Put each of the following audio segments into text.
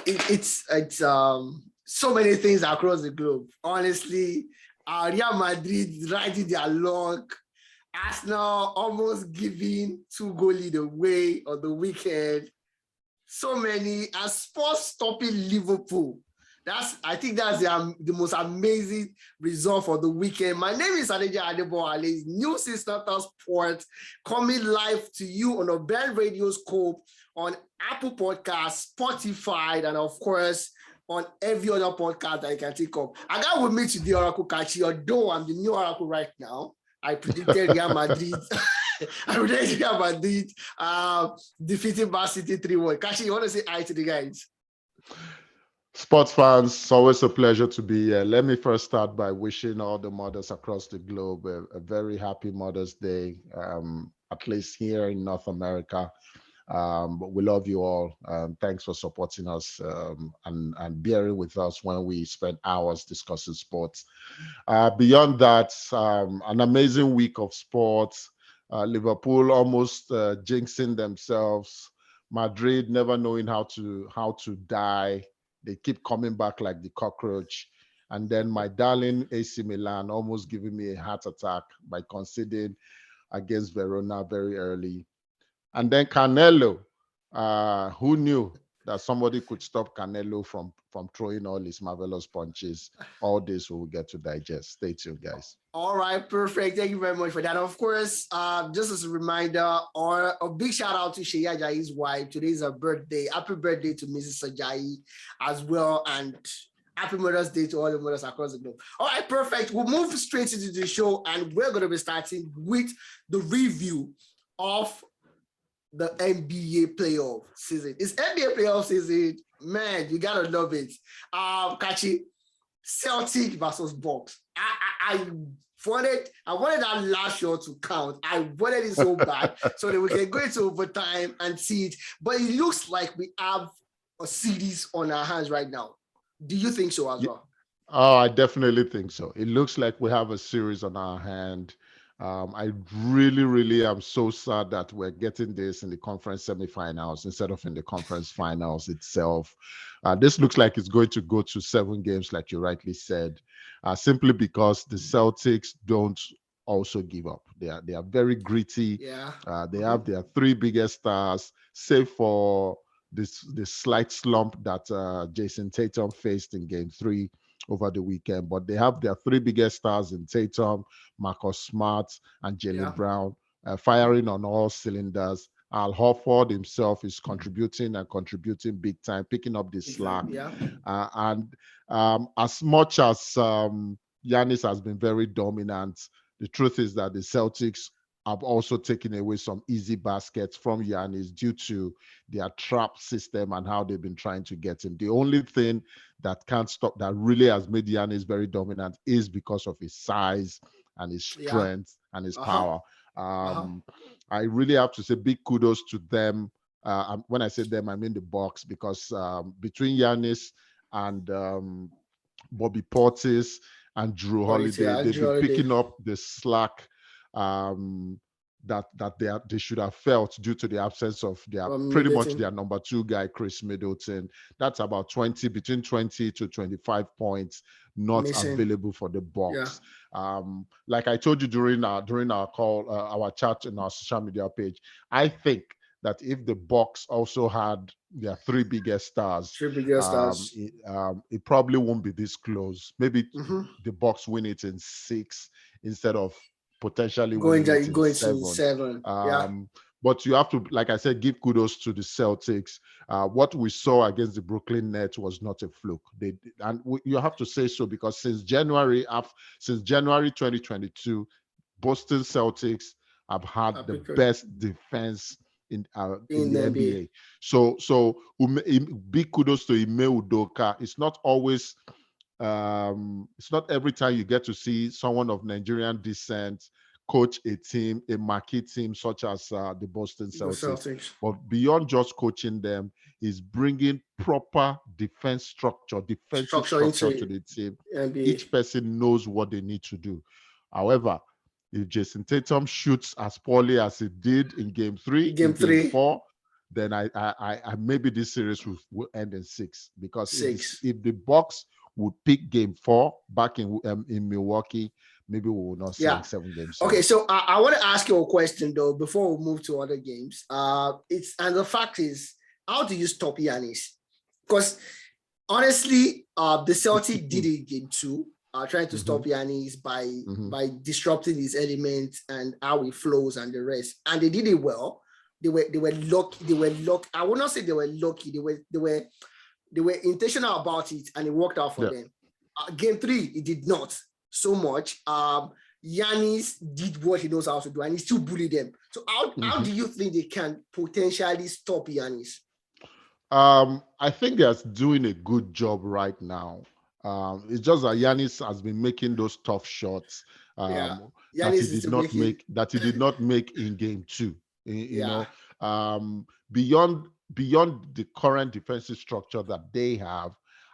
It's so many things across the globe. Honestly, Real Madrid riding their luck. Arsenal almost giving 2-goal lead away on the weekend. So many, and Spurs stopping Liverpool. I think that's the most amazing result for the weekend. My name is Adeja Adeboale, News is not a sport, coming live to you on a Band Radio Scope, on Apple Podcasts, Spotify, and of course, on every other podcast that you can think of. I got with me today, Oracle Kachi, although I'm the new Oracle right now. I predicted Real Madrid. Defeating Man City 3-1. Kashi, you want to say hi to the guys? Sports fans, it's always a pleasure to be here. Let me first start by wishing all the mothers across the globe a very happy Mother's Day, at least here in North America. But we love you all. Thanks for supporting us and bearing with us when we spend hours discussing sports. Beyond that, an amazing week of sports. Liverpool almost jinxing themselves. Madrid never knowing how to die. They keep coming back like the cockroach. And then my darling AC Milan almost giving me a heart attack by conceding against Verona very early. And then Canelo, who knew that somebody could stop Canelo from throwing all his marvelous punches? All this we will get to digest. Stay tuned, guys. All right, perfect. Thank you very much for that. Of course, just as a reminder, or a big shout out to Sheya Ajayi's wife. Today's her birthday. Happy birthday to Mrs. Ajayi as well, and happy Mother's Day to all the mothers across the globe. All right, perfect. We'll move straight into the show, and we're going to be starting with the review of the NBA playoff season. It's NBA playoff season, man. You gotta love it. Kachi, Celtic versus Bucks. I wanted that last shot to count. I wanted it so bad so that we can go into overtime and see it. But it looks like we have a series on our hands right now. Do you think so as well? Oh, I definitely think so. It looks like we have a series on our hand. I really am so sad that we're getting this in the conference semifinals instead of in the conference finals itself. This looks like it's going to go to 7 games, like you rightly said, simply because the Celtics don't also give up. They are very gritty. Yeah. They have their 3 biggest stars, save for this slight slump that Jason Tatum faced in Game 3 over the weekend, but they have their 3 biggest stars in Tatum, Marcus Smart, and Jaylen Brown, firing on all cylinders. Al Horford himself is contributing big time, picking up the slack. Yeah. As much as Giannis has been very dominant, the truth is that the Celtics have also taken away some easy baskets from Giannis due to their trap system and how they've been trying to get him. The only thing that can't stop, that really has made Giannis very dominant, is because of his size and his strength and his power. I really have to say big kudos to them. When I say them, I mean the Bucks, because between Giannis and Bobby Portis and Drew Holiday, they've been picking up the slack that they should have felt due to the absence of their pretty much their number 2 guy, Chris Middleton. That's about between 20 to 25 points not available for the Bucks. Like I told you during our call, our chat in our social media page, I think that if the Bucks also had their 3 biggest stars, it probably won't be this close. Maybe the Bucks win it in 6 instead of potentially going to 7. But you have to, like I said, give kudos to the Celtics. What we saw against the Brooklyn Nets was not a fluke. You have to say so, because since January 2022, Boston Celtics have had the best defense in the NBA. So big kudos to Ime Udoka. It's not always. It's not every time you get to see someone of Nigerian descent coach a team, a marquee team such as the Boston Celtics. But beyond just coaching them, he's bringing proper defensive structure to the team. NBA. Each person knows what they need to do. However, if Jason Tatum shoots as poorly as he did in Game 3, Game 4, then I maybe this series will end in 6, because Six. if the Bucks would pick game 4 back in Milwaukee, maybe we will not see Yeah. a 7-game Okay, series. so I want to ask you a question though before we move to other games. The fact is, how do you stop Giannis? Because honestly, the Celtic did it in 2, trying to stop Giannis by disrupting his elements and how he flows and the rest, and they did it well. They were lucky. They were lucky. I would not say they were lucky. They were intentional about it, and it worked out for them. Game 3, it did not so much. Giannis did what he knows how to do, and he still bullied them. So how do you think they can potentially stop Giannis? I think they're doing a good job right now. It's just that Giannis has been making those tough shots that he did not make in game 2. You know, beyond the current defensive structure that they have,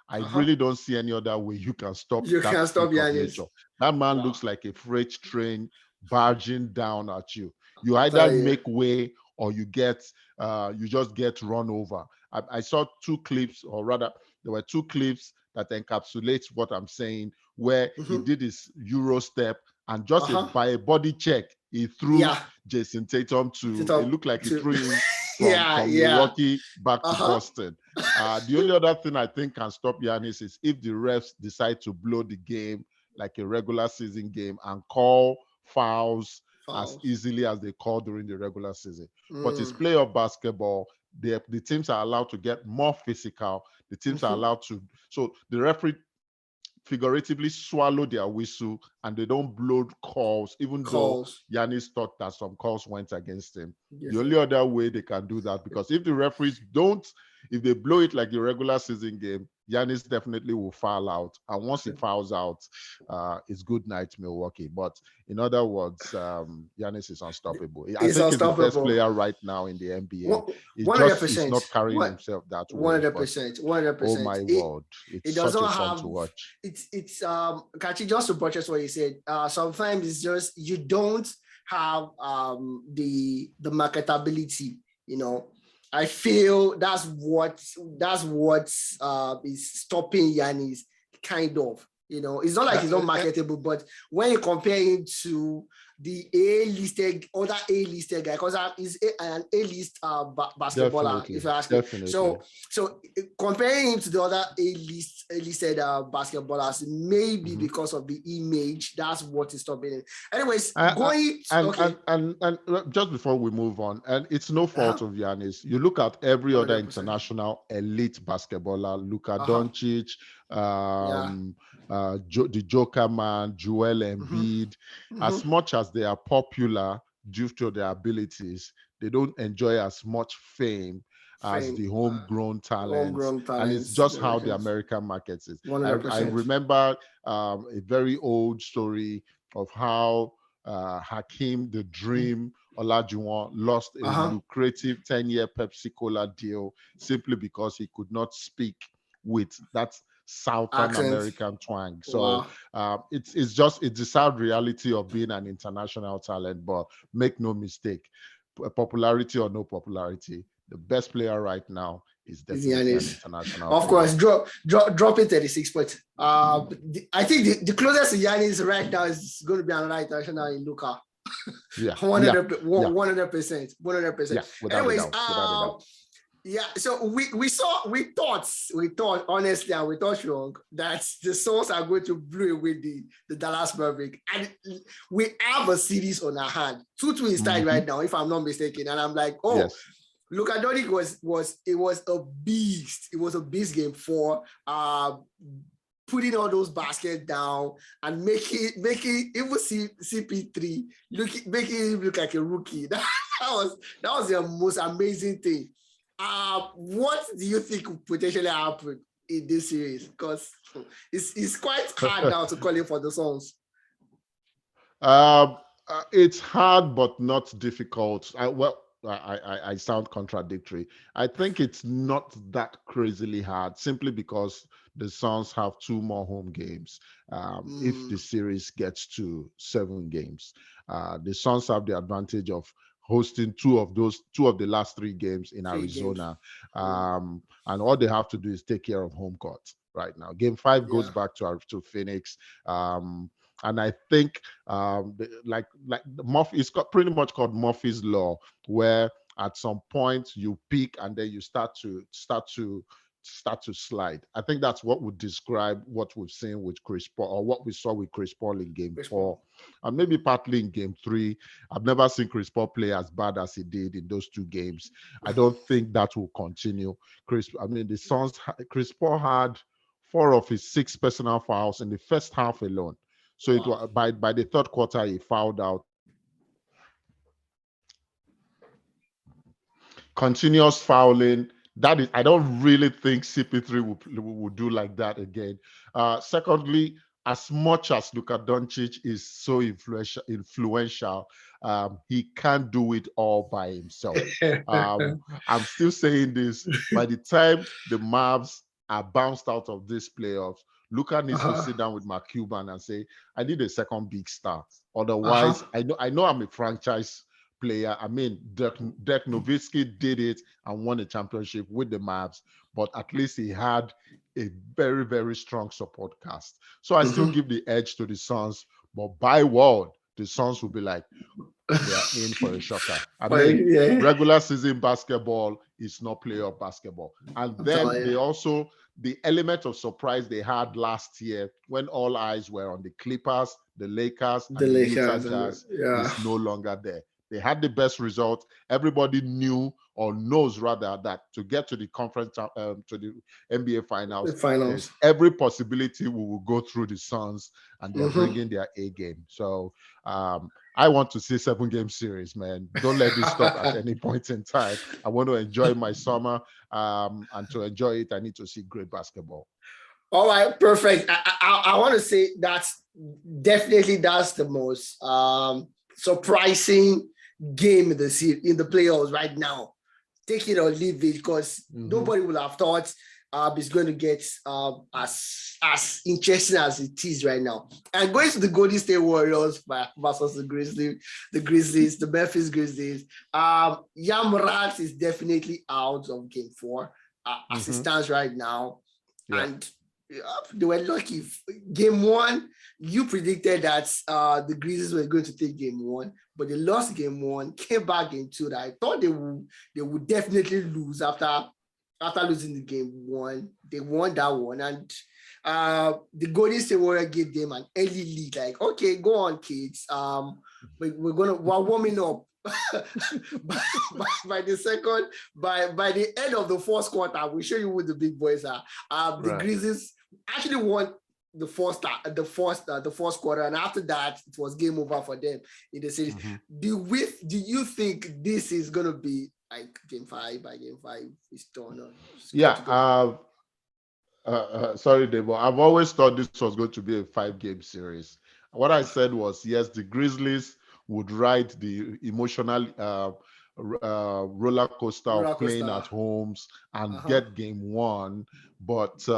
I really don't see any other way you can stop that freak of nature. That man looks like a freight train barging down at you. You either make way or you just get run over. I saw 2 clips, or rather, there were 2 clips that encapsulates what I'm saying, where he did his Euro step, and just by a body check, he threw Jason Tatum it looked like he threw him from Milwaukee back to Boston. The only other thing I think can stop Giannis is if the refs decide to blow the game like a regular season game and call fouls as easily as they call during the regular season. But it's playoff basketball. The teams are allowed to get more physical. The teams are allowed to, so the referee figuratively swallow their whistle and they don't blow calls, even though Giannis thought that some calls went against him. The only other way they can do that, because if the referees if they blow it like the regular season game, Giannis definitely will foul out. And once he fouls out, it's good night, Milwaukee. But in other words, Giannis is unstoppable. I think he's the best player right now in the NBA. He's not carrying himself that way. 100%. 100%. Oh my word. It's such a fun to watch. It's Kachi, just to buttress what you said, sometimes it's just you don't have the marketability, you know. I feel that's what is stopping Giannis, kind of. You know, it's not like he's not marketable, but when you compare him to the other A-listed guy, because he's an A-list basketballer, if you ask me. So comparing him to the other A-listed basketballers, maybe because of the image, that's what is stopping him. Anyways, and just before we move on, and it's no fault of Giannis. You look at every 100%. Other international elite basketballer, Luka Doncic, the Joker man, Joel Embiid, as much as they are popular due to their abilities, they don't enjoy as much fame as the homegrown talents. And it's just how the American market is. I remember a very old story of how Hakeem the Dream Olajuwon lost a lucrative 10-year Pepsi Cola deal simply because he could not speak with that Southern American twang. So it's the sad reality of being an international talent. But make no mistake, popularity or no popularity, the best player right now is definitely an international of player. Course, drop it 36. But I think the closest to Giannis right now is going to be another international in Luka. 100%. 100%. Anyways, so we thought honestly, and we thought wrong, that the Suns are going to blow away the Dallas Mavericks, and we have a series on our hand. 2-2 is tied right now, if I'm not mistaken, and I'm like, Luka Doncic was a beast. It was a beast game 4. Putting all those baskets down and making even CP3 making him look like a rookie. That was the most amazing thing. What do you think could potentially happen in this series? Because it's quite hard now to call it for the Suns. It's hard, but not difficult. I sound contradictory. I think it's not that crazily hard, simply because the Suns have 2 more home games. If the series gets to 7 games, the Suns have the advantage of hosting two of the last three games in Arizona. And all they have to do is take care of home court right now. Game 5 goes back to Phoenix. And I think like Murphy, it's pretty much called Murphy's Law, where at some point you peak and then you start to slide. I think that's what would describe what we've seen with Chris Paul, or what we saw with Chris Paul in game 4, and maybe partly in game 3. I've never seen Chris Paul play as bad as he did in those 2 games. I don't think that will continue. The Suns, Chris Paul had 4 of his 6 personal fouls in the first half alone. So it was by the third quarter he fouled out. Continuous fouling. That is, I don't really think CP3 will do like that again. Secondly, as much as Luka Doncic is so influential, he can't do it all by himself. I'm still saying this. By the time the Mavs are bounced out of this playoffs, Luka needs to sit down with Mark Cuban and say, I need a second big star. Otherwise, I know I'm a franchise player. I mean, Dirk Nowitzki did it and won a championship with the Mavs, but at least he had a very, very strong support cast. So I still give the edge to the Suns, but by word, the Suns will be like, they are in for a shocker. I mean, regular season basketball is not playoff basketball. And then they also, the element of surprise they had last year when all eyes were on the Clippers, the Lakers, and the Utah Jazz is no longer there. They had the best result. Everybody knew, or knows rather, that to get to the conference, to the NBA finals, there's every possibility we will go through the Suns, and they're bringing their A game. So I want to see 7-game series, man. Don't let this stop at any point in time. I want to enjoy my summer, and to enjoy it, I need to see great basketball. All right, perfect. I want to say that's the most surprising game in the playoffs right now. Take it or leave it, because nobody would have thought it's going to get as interesting as it is right now. And going to the Golden State Warriors versus the Grizzlies, the Memphis Grizzlies. Morant is definitely out of game 4 as it stands right now. Yeah. And they were lucky. Game 1, you predicted that the Grizzlies were going to take game 1, but they lost game 1, came back game 2. That I thought they would definitely lose after losing the game 1. They won that one, and the Golden State Warriors gave them an early lead. Like, okay, go on, kids. We're warming up. by the end of the fourth quarter, we'll show you who the big boys are. The Grizzlies actually won the fourth quarter, and after that it was game over for them in the series. Do you think this is gonna be like game 5? By game 5 is done? Sorry, Debo. I've always thought this was going to be a 5-game series. What I said was, yes, the Grizzlies would ride the emotional roller coaster of playing at homes and get game 1, but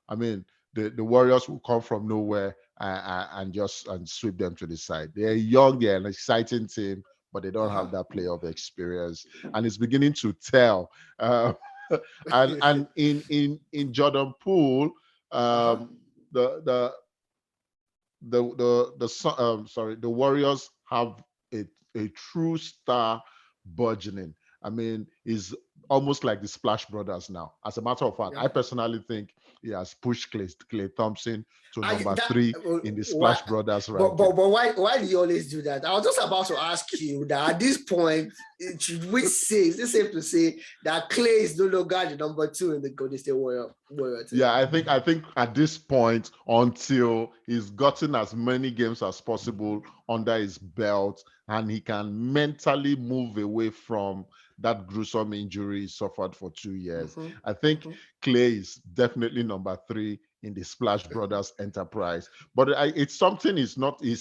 I mean, the Warriors will come from nowhere and sweep them to the side. They're young, they're an exciting team, but they don't have that playoff experience, and it's beginning to tell. And in Jordan Poole, the Warriors have a true star burgeoning. I mean, is almost like the Splash Brothers now. As a matter of fact, I personally think he has pushed Klay Thompson to number 3 in the Splash Brothers ranking. But why do you always do that? I was just about to ask you that at this point, is it safe to say that Klay is no longer the number 2 in the Golden State Warriors? Yeah, I think at this point, until he's gotten as many games as possible under his belt and he can mentally move away from that gruesome injury he suffered for 2 years, I think Klay is definitely number 3 in the Splash Brothers enterprise. But it's something he's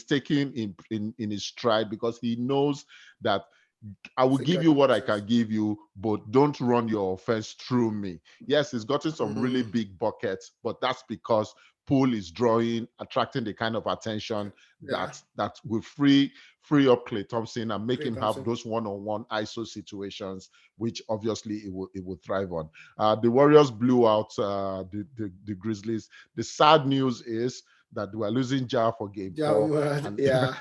taking in his stride, because he knows that I will give you what I can give you, but don't run your offense through me. Yes, he's gotten some really big buckets, but that's because pool is drawing, attracting the kind of attention Yeah. that will free up Klay Thompson and make Klay him have Thompson. those one-on-one ISO situations, which obviously it will thrive on. The Warriors blew out the Grizzlies. The sad news is that we are losing Ja for game Yeah, 4. man. And, Yeah.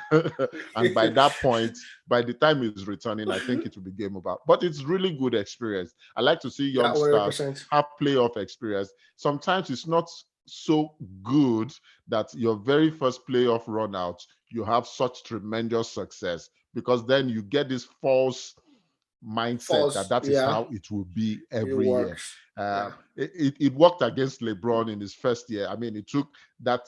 and by that point, by the time he's returning, I think it will be game over. But it's really good experience. I like to see Yeah, young stars 100%. have playoff experience. Sometimes it's not so good that your very first playoff run out, you have such tremendous success, because then you get this false mindset False. that is Yeah. how it will be It every year. works. Yeah. It worked against LeBron in his first year. I mean, it took that,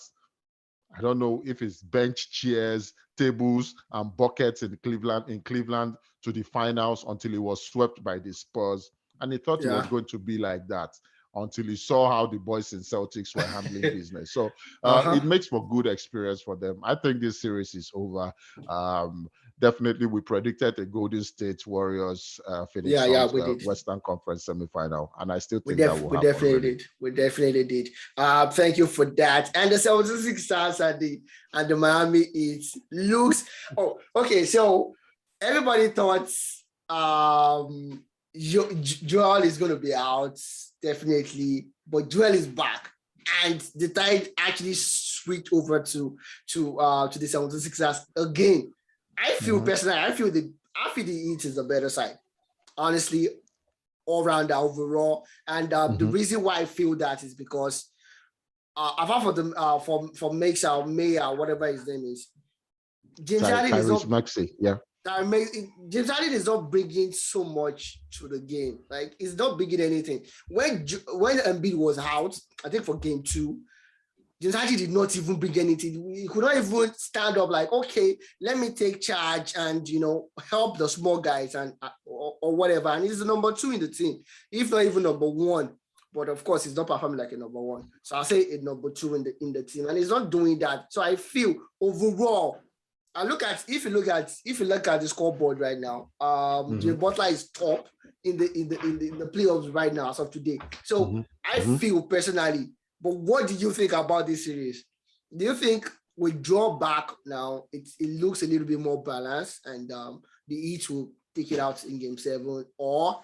I don't know if it's bench chairs, tables, and buckets in Cleveland to the finals until he was swept by the Spurs. And he thought it was Yeah. going to be like that until he saw how the boys in Celtics were handling business. So Uh-huh. it makes for good experience for them. I think this series is over. Definitely, we predicted the Golden State Warriors Phoenix Yeah, Suns we did. Western Conference semifinal, and I still We, think that will we happen. definitely Really. did. We definitely did. Thank you for that. And the 76ers and the Miami Heat looks. Oh, okay. So everybody thought Joel is going to be out, definitely, but Joel is back, and the tide actually switched over to the 76ers again. I feel personally, I feel the Heat is a better side, honestly, all round overall. And the reason why I feel that is because apart from the from May or whatever his name is, James Harden is Tyrese not. Maxey, yeah. James Harden is not bringing so much to the game. Like, he's not bringing anything. When Embiid was out, I think for game 2, James Harden did not even bring anything. He could not even stand up like, okay, let me take charge and, help the small guys and or whatever. And he's the number 2 in the team, if not even number 1. But of course, he's not performing like a number 1. So I'll say a number 2 in the team, and he's not doing that. So I feel overall, if you look at the scoreboard right now, Jimmy Butler is top in the playoffs right now as of today. So I feel personally. But what do you think about this series? Do you think we draw back now? It looks a little bit more balanced, and the Heat will take it out in game 7, or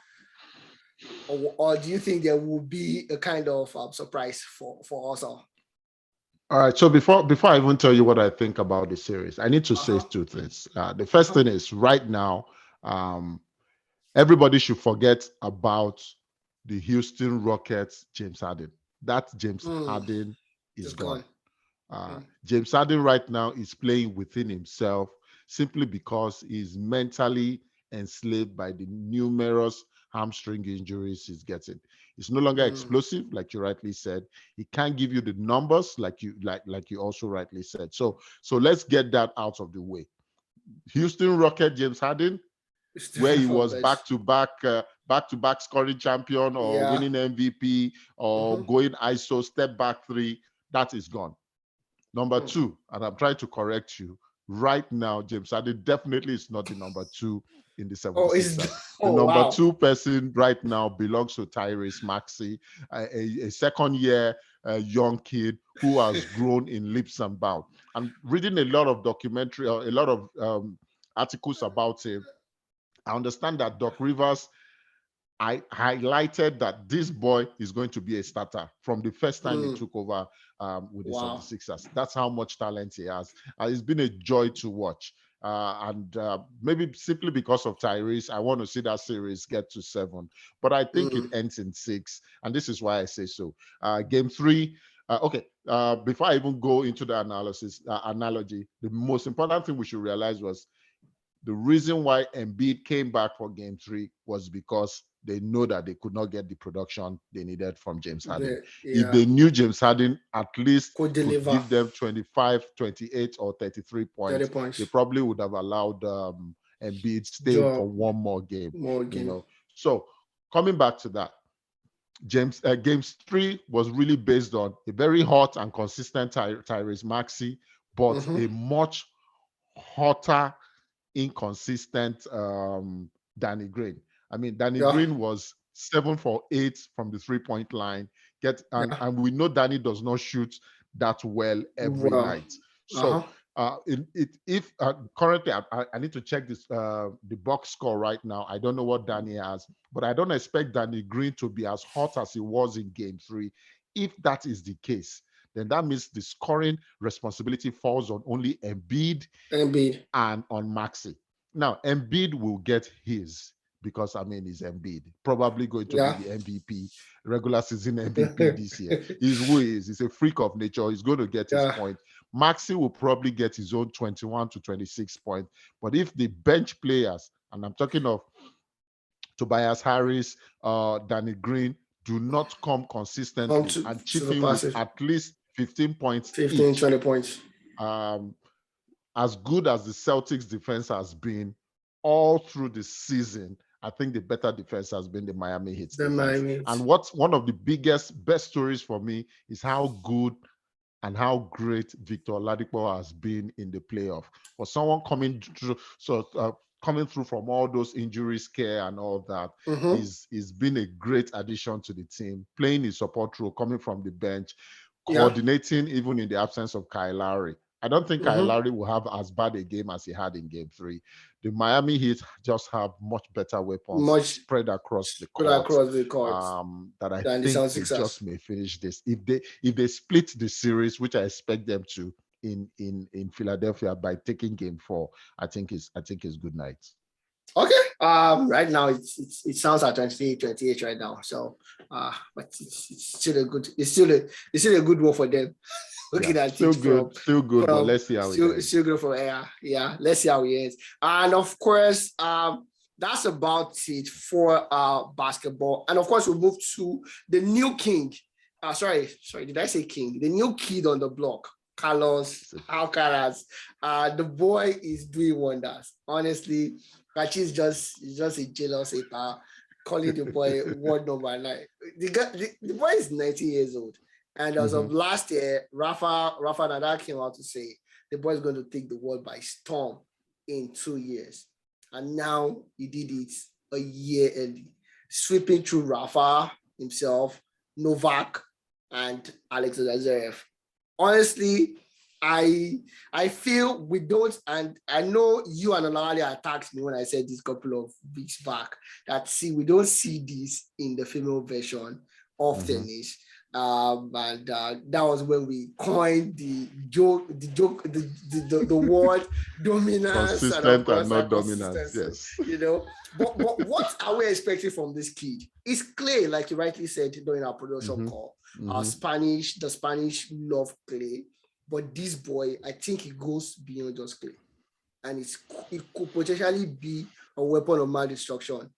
do you think there will be a kind of surprise for us all? All right. So before I even tell you what I think about the series, I need to say 2 things. The first thing is, right now, everybody should forget about the Houston Rockets James Harden. That James Harden is gone. James Harden right now is playing within himself, simply because he's mentally enslaved by the numerous hamstring injuries he's getting. He's no longer explosive, like you rightly said. He can't give you the numbers, like you also rightly said. So let's get that out of the way. Houston Rocket James Harden, where he was back-to-back scoring champion, or winning MVP, or going ISO step back 3, that is gone. Number 2, and I'm trying to correct you, right now, James Harden definitely is not the number 2 in the 76ers. The number 2 person right now belongs to Tyrese Maxey, a second-year young kid who has grown in leaps and bounds. I'm reading a lot of documentary, or a lot of articles about him. I understand that Doc Rivers, I highlighted that this boy is going to be a starter from the first time he took over with the 76ers. That's how much talent he has. It's been a joy to watch. And maybe simply because of Tyrese, I want to see that series get to 7. But I think it ends in 6. And this is why I say so. Game 3, before I even go into the analogy, the most important thing we should realize was the reason why Embiid came back for game 3 was because they know that they could not get the production they needed from James Harden. If they knew James Harden at least could give them 25, 28, or 33 points, they probably would have allowed Embiid stay for one more game. So coming back to that, games 3 was really based on a very hot and consistent Tyrese Maxey, but a much hotter, inconsistent Danny Green. I mean, Danny Green was 7 for 8 from the 3-point line. And we know Danny does not shoot that well every Well, night. So uh-huh. if currently I need to check this the box score right now. I don't know what Danny has, but I don't expect Danny Green to be as hot as he was in game 3. If that is the case, then that means the scoring responsibility falls on only Embiid Embiid. and on Maxi. Now, Embiid will get his because I mean he's Embiid, probably going to be Yeah. the MVP, regular season MVP this year. He's who he is. He's a freak of nature. He's going to get his Yeah. point. Maxi will probably get his own 21 to 26 points. But if the bench players, and I'm talking of Tobias Harris, Danny Green, do not come Come consistently and to chip the in with passive. at least 15 points 15, each, 20 points. um, as good as the Celtics defense has been all through the season, I think the better defense has been the Miami Heat's The defense. Miami. And what's one of the best stories for me is how good and how great Victor Oladipo has been in the playoff. For someone coming through from all those injury scare and all that, Mm-hmm. he's been a great addition to the team, playing his support role, coming from the bench, Yeah. coordinating even in the absence of Kyle Lowry. I don't think Kyle Mm-hmm. Lowry will have as bad a game as he had in game 3. The Miami Heat just have much better weapons Much spread across the spread court, across the courts that I than the think Sound they Sixers. just may finish this. If they split the series, which I expect them to in Philadelphia by taking game 4, I think it's good night. Okay. Right now it sounds at 28 right now. So but it's still a good it's still a good one for them. Yeah, Looking at still it good, still good, but from let's see how it still ends. good for yeah. Let's see how it ends. And of course, that's about it for basketball. And of course, we'll move to the new king. Sorry, did I say king? The new kid on the block, Carlos Alcaraz. The boy is doing wonders. Honestly, Kachi is just a jealous hater, calling the boy word number 9. The boy is 90 years old. And as of last year, Rafa Nadal came out to say the boy is going to take the world by storm in 2 years. And now he did it a year early, sweeping through Rafa himself, Novak, and Alexander Zverev. Honestly, I feel we don't, and I know you and Olali attacked me when I said this couple of weeks back that we don't see this in the female version of tennis. And that was when we coined the word dominance and of Consistent and course not dominant. consistency. Yes. But what are we expecting from this kid? It's Clay, like you rightly said during our production call. The Spanish love Clay, but this boy, I think he goes beyond just Clay, and it could potentially be a weapon of mass destruction.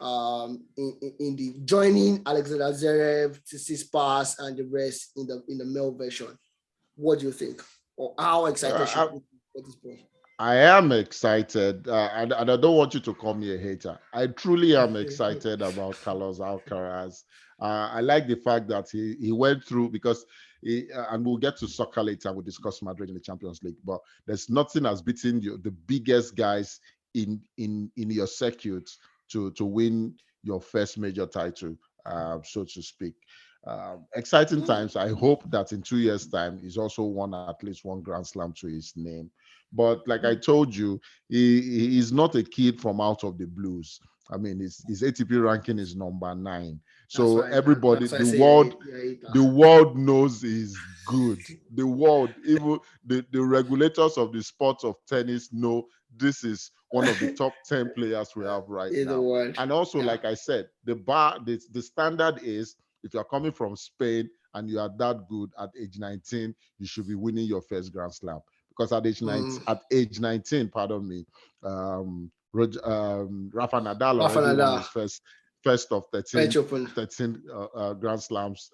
In the joining Alexander Zverev, Tsitsipas, and the rest in the male version. What do you think? Or how excited should we be for this boy? I am excited, and I don't want you to call me a hater. I truly am excited about Carlos Alcaraz. I like the fact that he went through because and we'll get to soccer later. We'll discuss Madrid in the Champions League, but there's nothing as beating the biggest guys in your circuit to win your first major title, so to speak. Exciting times. I hope that in 2 years' time, he's also won at least one Grand Slam to his name. But like I told you, he's not a kid from out of the blues. I mean, his ATP ranking is number 9. That's So why. everybody, That's why I say yeah. the world knows he's good. The world, even the regulators of the sport of tennis know this is one of the top 10 players we have right In the now. world. And also, Yeah. like I said, the standard is if you're coming from Spain and you are that good at age 19, you should be winning your first Grand Slam. Because at age 19, pardon me, Rafa Nadal Rafa already won Nadal, his first of French 13, Open. 13 Grand Slams,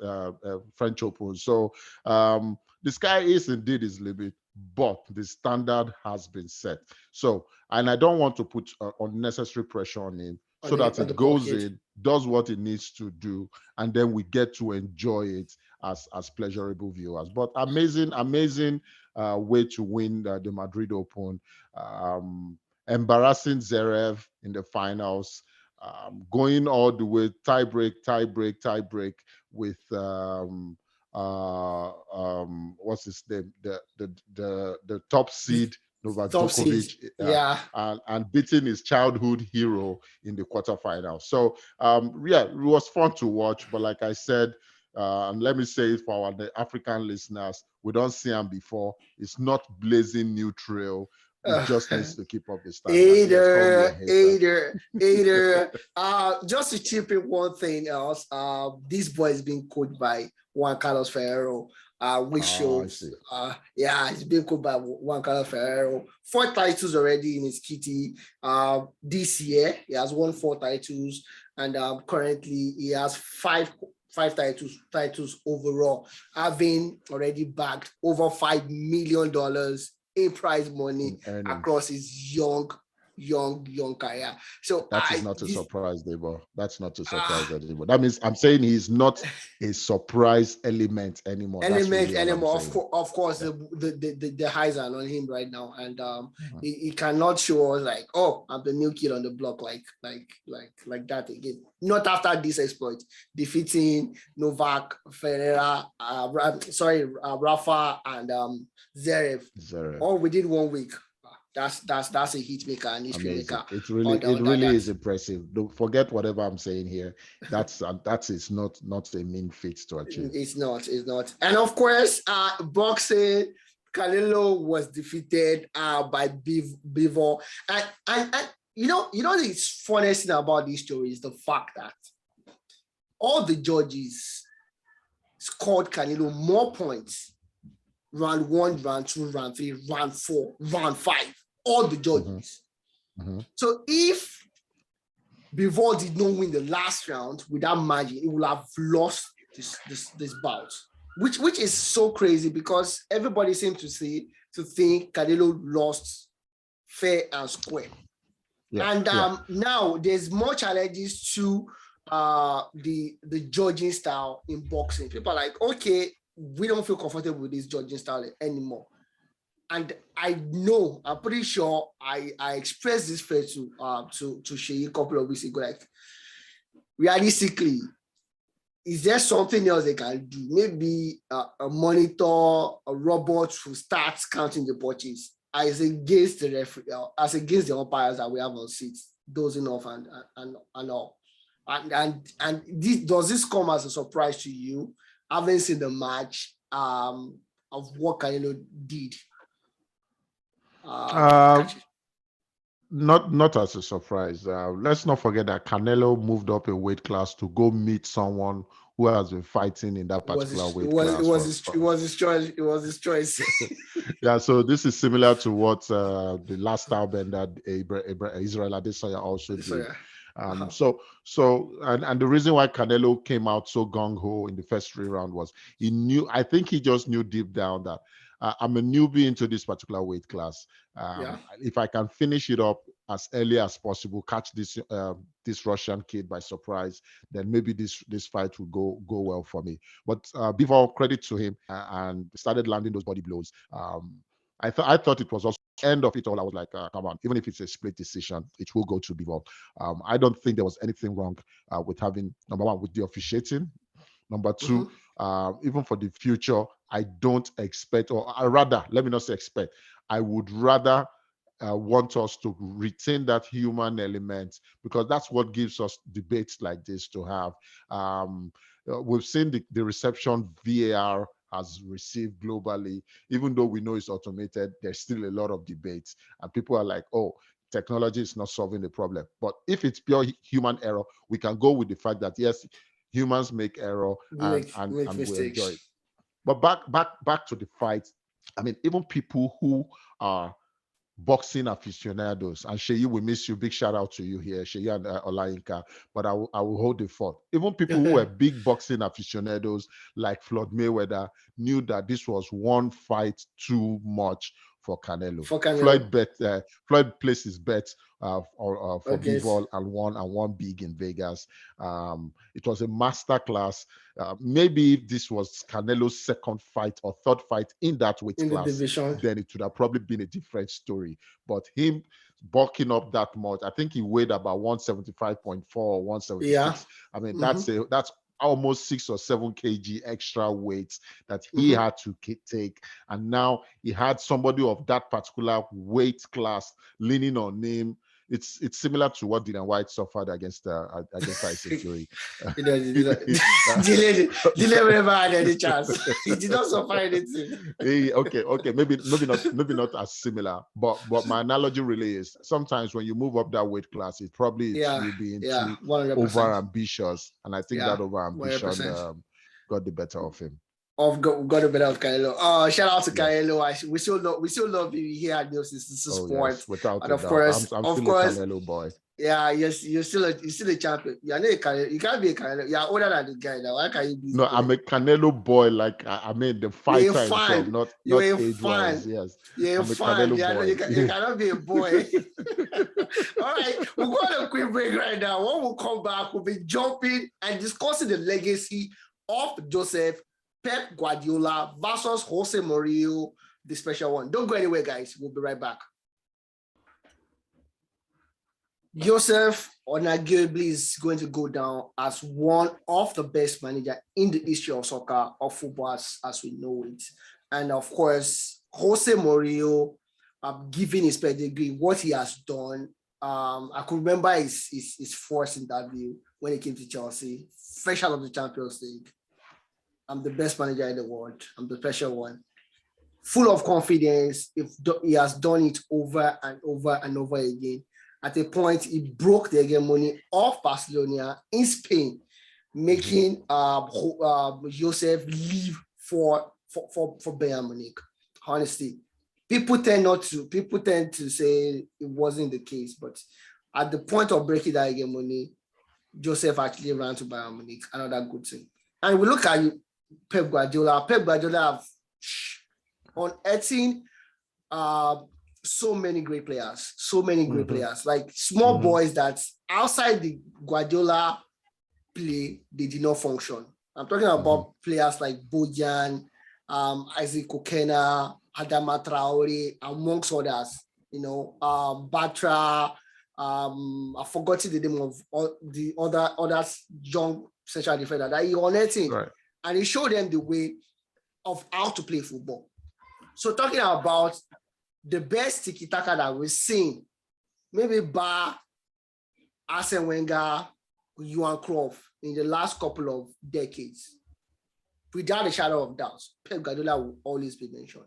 French Open. So the sky is indeed his limit, but the standard has been set. So, and I don't want to put unnecessary pressure on him so that On the it goes pocket. in, does what it needs to do, and then we get to enjoy it as pleasurable viewers. But amazing way to win the Madrid Open. Embarrassing Zverev in the finals, going all the way tie break with what's his name, the top seed Novak Top seed. Djokovic, Yeah. and beating his childhood hero in the quarterfinals. So yeah, it was fun to watch. But like I said, and let me say it for the African listeners, we don't see him before. It's not blazing new trail. He just needs to keep up the standard. Yes, call me a hater. Just to chip in one thing else, this boy is being coached by Juan Carlos Ferrero, which shows, yeah, he's being coached by Juan Carlos Ferrero. 4 titles already in his kitty. This year, he has won 4 titles, and currently he has five titles overall, having already bagged over $5 million in prize money across his young career. So that is not a surprise, Debo. That's not a surprise anymore. That means I'm saying he's not a surprise element anymore. Of course, yeah. The highs are on him right now, and he cannot show us like, oh, I'm the new kid on the block, like that again. Not after this exploit, defeating Novak, Ferreira, Rafa, and Zverev, all within 1 week. That's a hit maker and history maker. It really is impressive. Don't forget whatever I'm saying here. That is not a mean feat to achieve. It's not. And of course, boxing, Canelo was defeated by Bivol. And you know the funniest thing about this story is the fact that all the judges scored Canelo more points round 1, round 2, round 3, round 4, round 5. All the judges. Mm-hmm. So if Bivol did not win the last round with that margin, he would have lost this bout, which is so crazy because everybody seems to think Canelo lost fair and square. Yeah, and now there's more challenges to the judging style in boxing. People are like, okay, we don't feel comfortable with this judging style anymore. And I'm pretty sure I expressed this fear to Shay a couple of weeks ago. Like, realistically, is there something else they can do? Maybe a monitor, a robot who starts counting the punches as against the referee, as against the umpires that we have on seats, dozing off and all. And does this come as a surprise to you, having seen the match of what Canelo did? Not as a surprise. Let's not forget that Canelo moved up a weight class to go meet someone who has been fighting in that particular weight class. It was his choice. Yeah, so this is similar to what the last stylebender Israel Adesanya also did. And the reason why Canelo came out so gung-ho in the first 3 rounds was I think he just knew deep down that I'm a newbie into this particular weight class. If I can finish it up as early as possible, catch this Russian kid by surprise, then maybe this fight will go well for me. But Bivol, credit to him, and started landing those body blows. I thought it was also end of it all. I was like, come on, even if it's a split decision, it will go to Bivol. I don't think there was anything wrong with having, number one, with the officiating. Number 2, even for the future, I don't expect, or rather, let me not say expect, I would rather want us to retain that human element, because that's what gives us debates like this to have. We've seen the reception VAR has received globally. Even though we know it's automated, there's still a lot of debates, and people are like, oh, technology is not solving the problem. But if it's pure human error, we can go with the fact that yes, humans make error and we enjoy it. But back to the fight. I mean, even people who are boxing aficionados, and Sheyi, we miss you. Big shout out to you here, Sheyi and Olayinka. But I will hold the fort. Even people who were big boxing aficionados like Floyd Mayweather knew that this was one fight too much for Canelo. Floyd placed his bet for Bivol and won big in Vegas. It was a master class. Maybe if this was Canelo's second fight or third fight in that weight class, then it would have probably been a different story. But him bulking up that much, I think he weighed about 175.4 or 176. Yeah. I mean, that's almost 6 or 7 kg extra weights that he had to take, and now he had somebody of that particular weight class leaning on him. It's similar to what Dylan White suffered against Tyson Fury. Dylan never had any chance. He did not suffer anything. Okay, maybe not as similar, but my analogy really is sometimes when you move up that weight class, it probably you being too 100%. over ambitious, and I think that over ambition 100%. got the better of him. Got the better of Canelo. Shout out to Canelo. We still love you here at News Sport. Yes, without and a of doubt. course, I'm of still course, a Canelo boy. Yeah, yes, you're still a champion. You're not a Canelo. You can't be a Canelo. You're older than the guy now. Why can't you be? No, I'm a Canelo boy. Like I mean, the fighter himself, not age-wise. Yes, you're I'm a fan. Canelo boy. You cannot be a boy. All right, we'll go on a quick break right now. When we come back, we'll be jumping and discussing the legacy of Joseph Pep Guardiola versus Jose Mourinho, the special one. Don't go anywhere, guys. We'll be right back. Joseph arguably is going to go down as one of the best managers in the history of soccer, of football as we know it. And of course, Jose Mourinho, given his pedigree, what he has done, I could remember his first interview when he came to Chelsea, fresh out of the Champions League. I'm the best manager in the world. I'm the special one. Full of confidence. He has done it over and over and over again. At a point, he broke the hegemony of Barcelona in Spain, making Joseph leave for Bayern Munich. Honestly, people tend to say it wasn't the case, but at the point of breaking that hegemony, Joseph actually ran to Bayern Munich. Another good thing. And we look at Pep Guardiola. Pep Guardiola have unearthing so many great players, like small boys that outside the Guardiola play, they did not function. I'm talking about players like Bojan, Isaac Kokena, Adama Traore, amongst others, Batra, I've forgotten the name of all the other young central defender that he unearthing. Right. And he showed them the way of how to play football. So talking about the best tiki-taka that we've seen, maybe bar Arsene Wenger, Johan Cruyff in the last couple of decades, without a shadow of doubt, Pep Guardiola will always be mentioned.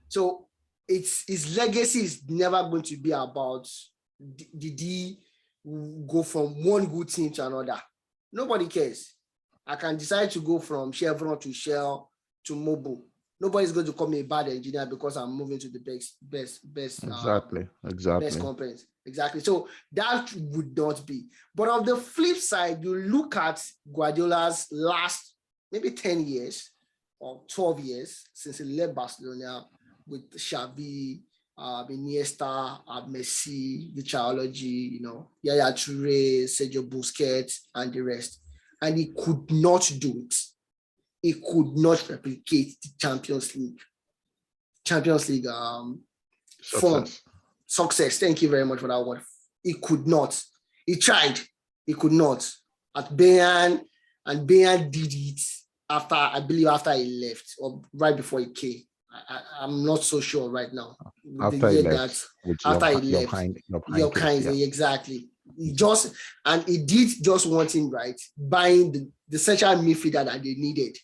So his legacy is never going to be about did he go from one good team to another. Nobody cares. I can decide to go from Chevron to Shell to Mobil. Nobody's going to call me a bad engineer because I'm moving to the best best companies. Exactly. So that would not be. But on the flip side, you look at Guardiola's last maybe 10 years or 12 years since he left Barcelona with Xavi, Iniesta, Messi, the trilogy, Yaya Toure, Sergio Busquets, and the rest. And he could not do it. He could not replicate the Champions League form. Success. Thank you very much for that word. He could not. He tried. He could not. At Bayern, and Bayern did it after he left or right before he came. I'm not so sure right now. After he left. Exactly. He did just one thing right, buying the central midfielder that they needed.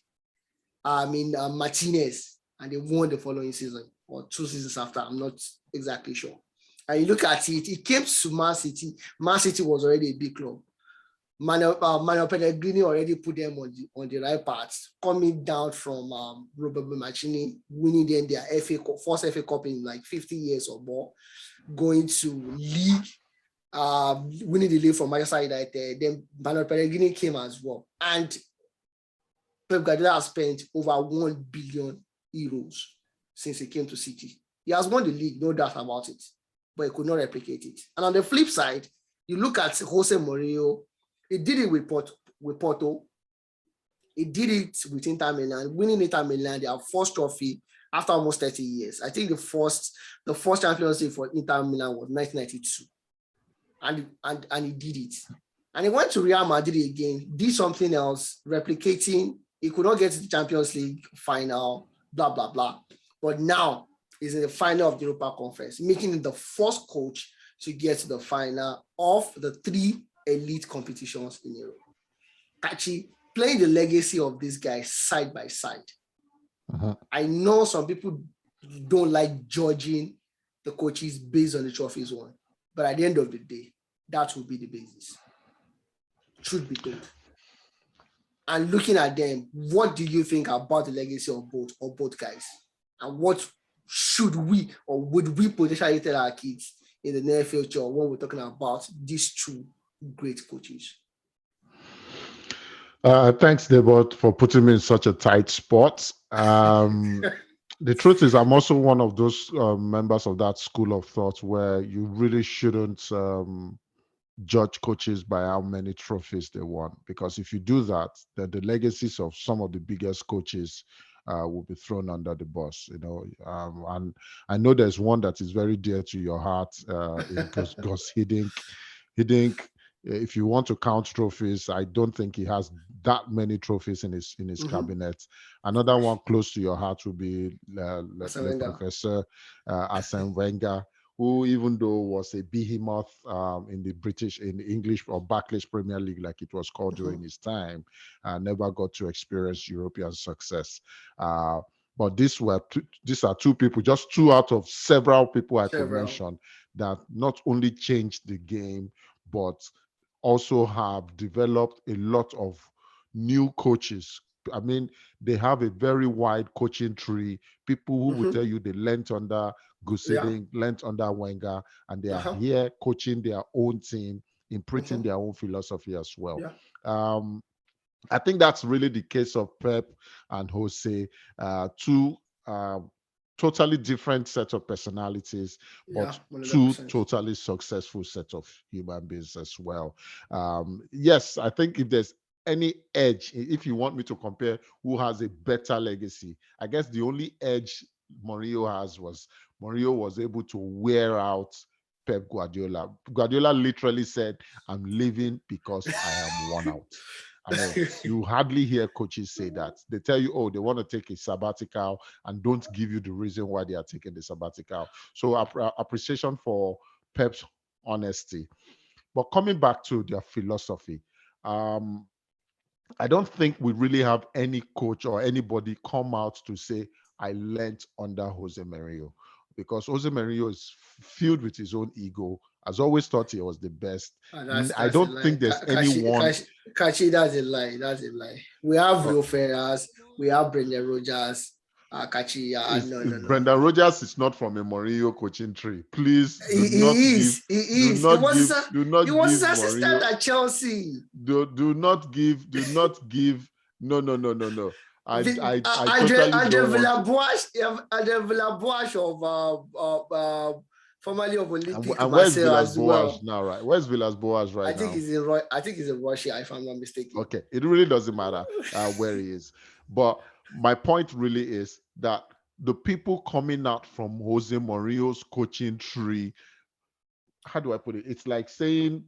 Martinez, and they won the following season or 2 seasons after. I'm not exactly sure. And you look at it, it came to Man City. Man City was already a big club. Manuel Pellegrini already put them on the right path, coming down from Roberto Mancini, winning them their first FA Cup in like 50 years or more, going to league, winning the league from Manchester United. Then Manuel Pellegrini came as well. And Pep Guardiola has spent over 1 billion euros since he came to City. He has won the league, no doubt about it, but he could not replicate it. And on the flip side, you look at Jose Mourinho. He did it with Porto. He did it with Inter Milan, winning Inter Milan their first trophy after almost 30 years. I think the first Champions League for Inter Milan was 1992. And he did it. And he went to Real Madrid again, did something else, replicating. He could not get to the Champions League final, blah, blah, blah. But now he's in the final of the Europa Conference, making him the first coach to get to the final of the 3 elite competitions in Europe. Actually, playing the legacy of this guy side by side. I know some people don't like judging the coaches based on the trophies won, but at the end of the day, that will be the basis. Truth be told. And looking at them, what do you think about the legacy of both guys? And what should we or would we potentially tell our kids in the near future when we're talking about these 2 great coaches? Thanks, Debot, for putting me in such a tight spot. The truth is, I'm also one of those members of that school of thought where you really shouldn't judge coaches by how many trophies they won, because if you do that, then the legacies of some of the biggest coaches will be thrown under the bus, and I know there's one that is very dear to your heart, because Gus Hiddink, if you want to count trophies, I don't think he has that many trophies in his cabinet. Another one close to your heart would be Professor Arsene Wenger, who, even though was a behemoth in the English or Barclays Premier League, like it was called during his time, never got to experience European success. But these are 2 people, just 2 out of several people I could mention, that not only changed the game, but also have developed a lot of new coaches. I mean, they have a very wide coaching tree. People who will tell you they learned under Gus Hiddink, learned under Wenger, and they are here coaching their own team, imprinting their own philosophy as well. I think that's really the case of Pep and Jose, 2 totally different set of personalities, but 2 totally successful set of human beings as well. Yes, I think if there's any edge, if you want me to compare who has a better legacy, I guess the only edge Mourinho has was Mourinho was able to wear out Pep Guardiola. Guardiola literally said, "I'm leaving because I am worn out." I mean, you hardly hear coaches say that. They tell you, oh, they want to take a sabbatical and don't give you the reason why they are taking the sabbatical. So appreciation for Pep's honesty. But coming back to their philosophy, I don't think we really have any coach or anybody come out to say, I learned under Jose Mourinho, because Jose Mourinho is filled with his own ego, has always thought he was the best. I don't think there's anyone. Kachi, that's a lie. That's a lie. We have Will Ferraz, we have Brendan Rodgers. Kachi, no. Brendan Rodgers is not from a Mourinho coaching tree. Please He was his assistant at Chelsea. Do not give. No. Andre Villaboas of formerly of Olympic Marseille as well. Now, right? Where's Villas-Boas right now? I think he's in Russia, if I'm not mistaken. Okay, it really doesn't matter where he is. But my point really is that the people coming out from Jose Mourinho's coaching tree, how do I put it? It's like seeing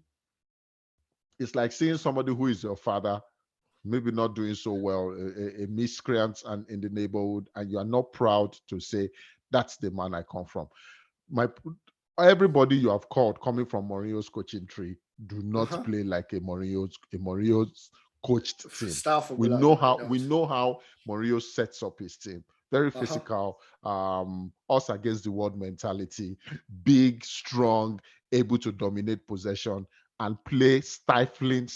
somebody who is your father, maybe not doing so well, a miscreant and in the neighborhood, and you are not proud to say, that's the man I come from. Everybody you have called coming from Mourinho's coaching tree do not play like a Mourinho's coached team. We know how Mourinho sets up his team. Very physical, us against the world mentality, big, strong, able to dominate possession and play stifling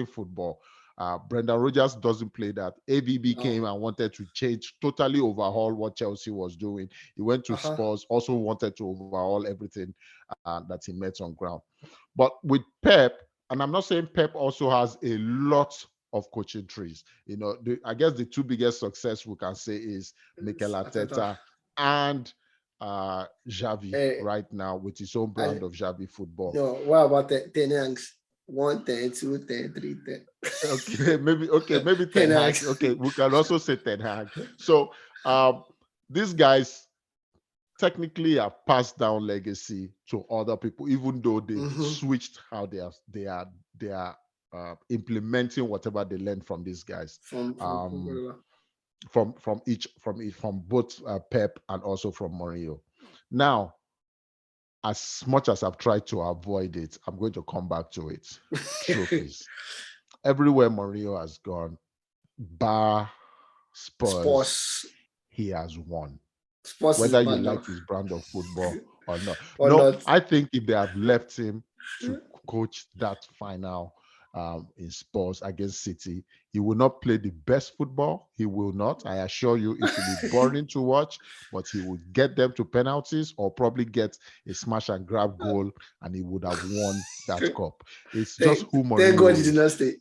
football. Brendan Rodgers doesn't play that. AVB came and wanted to totally overhaul what Chelsea was doing. He went to Spurs, also wanted to overhaul everything that he met on ground. But with Pep, and I'm not saying Pep also has a lot of coaching trees. I guess the 2 biggest success we can say is Mikel Arteta and Xavi right now with his own brand of Xavi football. No, what about Ten Hag's? 1, 10, 2, 10, 3, 10. Maybe Ten Hag. Okay, we can also say Ten Hag. So these guys technically have passed down legacy to other people, even though they switched how they are implementing whatever they learned from these guys, from from both Pep and also from Mourinho. Now, as much as I've tried to avoid it, I'm going to come back to it. Trophies. Everywhere Mourinho has gone, bar Spurs, Sports. he has won. Sports is Whether you bad like though. his brand of football or not. Or No, not. I think if they have left him to coach that final in Spurs against City, he will not play the best football. He will not. I assure you, it will be boring to watch, but he would get them to penalties or probably get a smash and grab goal, and he would have won that cup. It's just thank, who thank God Mourinho you did is. not stay.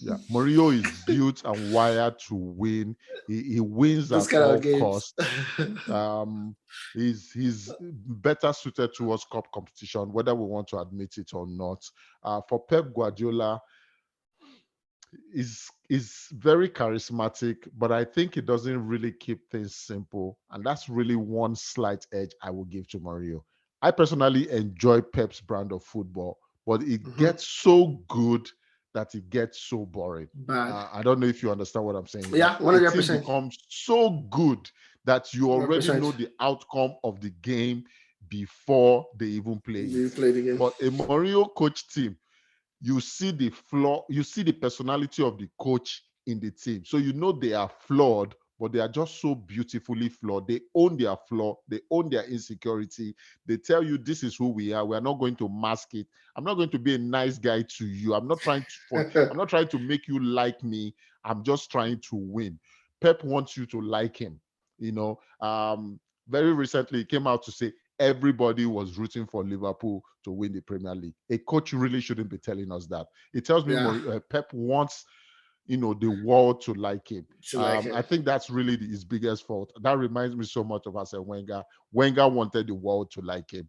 Yeah, Mourinho is built and wired to win. He wins Those at kind of all games. costs. Um, he's better suited towards cup competition, whether we want to admit it or not. For Pep Guardiola, is very charismatic, but I think he doesn't really keep things simple, and that's really one slight edge I will give to Mourinho. I personally enjoy Pep's brand of football, but it Mhm. gets so good that it gets so boring. Bad. I don't know if you understand what I'm saying. Like Yeah, one a hundred team percent. becomes so good that you already know 100%. the outcome of the game before they even play You it. played the game. But a Mourinho coach team, you see the flaw, you see the personality of the coach in the team. So you know they are flawed, but they are just so beautifully flawed. They own their flaw, they own their insecurity. They tell you this is who we are. We are not going to mask it. I'm not going to be a nice guy to you. I'm not trying to make you like me. I'm just trying to win. Pep wants you to like him. You know, very recently he came out to say everybody was rooting for Liverpool to win the Premier League. A coach really shouldn't be telling us that. It tells me Yeah, Pep wants, the world to like him. to like I him. think that's really his biggest fault. That reminds me so much of Arsene Wenger. Wenger wanted the world to like him.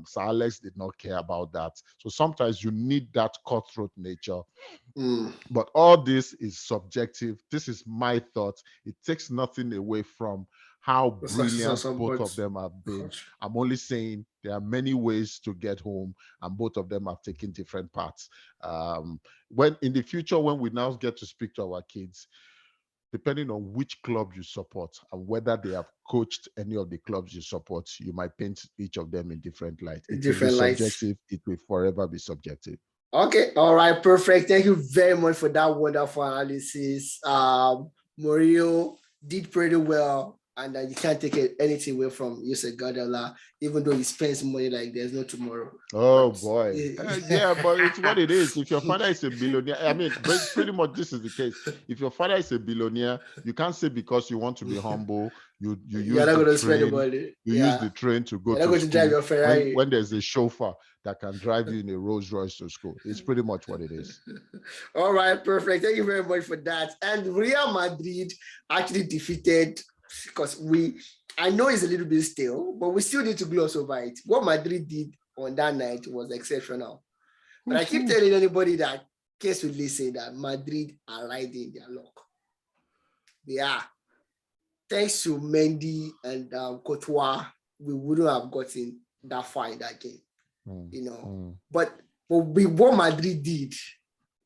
Sir Alex did not care about that. So sometimes you need that cutthroat nature. Mm. But all this is subjective. This is my thought. It takes nothing away from how The success of brilliant some, both but of them have been. I'm only saying there are many ways to get home, and both of them have taken different paths. When in the future, when we now get to speak to our kids, depending on which club you support and whether they have coached any of the clubs you support, you might paint each of them in different light. It will be different lights. subjective. It will forever be subjective. Okay, all right, perfect. Thank you very much for that wonderful analysis. Mourinho did pretty well, and you can't take anything away from Jose Guardiola, even though he spends money like there's no tomorrow. Oh But boy. Yeah, but it's what it is. If your father is a billionaire, I mean, pretty much this is the case. If your father is a billionaire, you can't say because you want to be humble, you you're use not the going to spend the train, money. you use Yeah, the train to go you're not to going to drive school your Ferrari. when there's a chauffeur that can drive you in a Rolls Royce to school. It's pretty much what it is. All right, perfect. Thank you very much for that. And Real Madrid actually defeated, because I know it's a little bit stale, but we still need to gloss over it. What Madrid did on that night was exceptional. But I keep telling anybody that cares to listen that Madrid are riding their luck. They are. Thanks to Mendy and Courtois, we wouldn't have gotten that far in that game, But what Madrid did,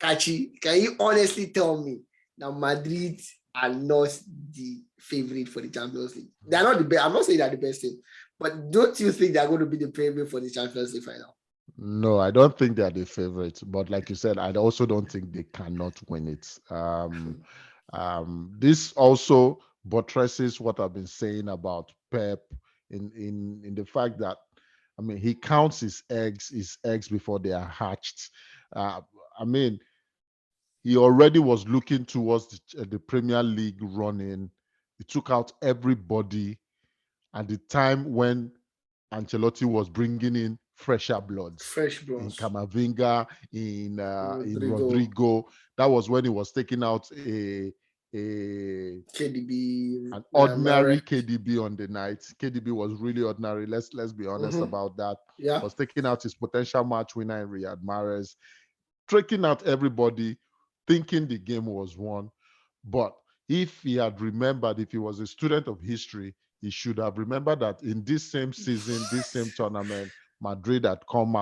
Kachi, can you honestly tell me that Madrid are not the favorite for the Champions League? They're not the best. I'm not saying they're the best team, but don't you think they're going to be the favorite for the Champions League final? No, I don't think they're the favorites. But like you said, I also don't think they cannot win it. This also buttresses what I've been saying about Pep in the fact that, I mean, he counts his eggs before they are hatched. Uh, I mean, he already was looking towards the Premier League running. He took out everybody at the time when Ancelotti was bringing in fresher bloods Fresh in bronze. Camavinga, in Rodrigo, Rodrigo. That was when he was taking out a KDB, an ordinary Mavericks. KDB on the night. KDB was really ordinary. Let's be honest about that. Yeah. Was taking out his potential match winner in Riyad Mahrez, taking out everybody, thinking the game was won. But if he had remembered, if he was a student of history, he should have remembered that in this same season, this same tournament, Madrid had come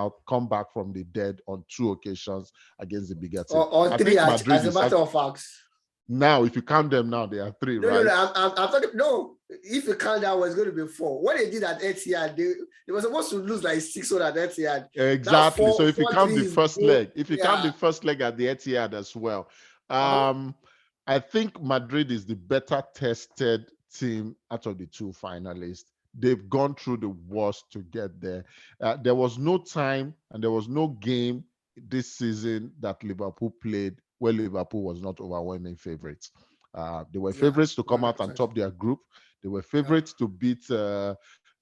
back from the dead on 2 occasions against the bigger team. Or I 3, think Madrid as a matter of fact. Now, if you count them now, they are 3, no, right? No, I'm talking. No, if you count that, was going to be 4. What they did at Etihad, they were supposed to lose like 6-1 at Etihad. Exactly. So if you count the first leg, count the first leg at the Etihad as well, I think Madrid is the better tested team out of the 2 finalists. They've gone through the worst to get there. There was no time and there was no game this season that Liverpool played where Liverpool was not overwhelming favorites. They were favorites to come out and top their group. They were favorites to beat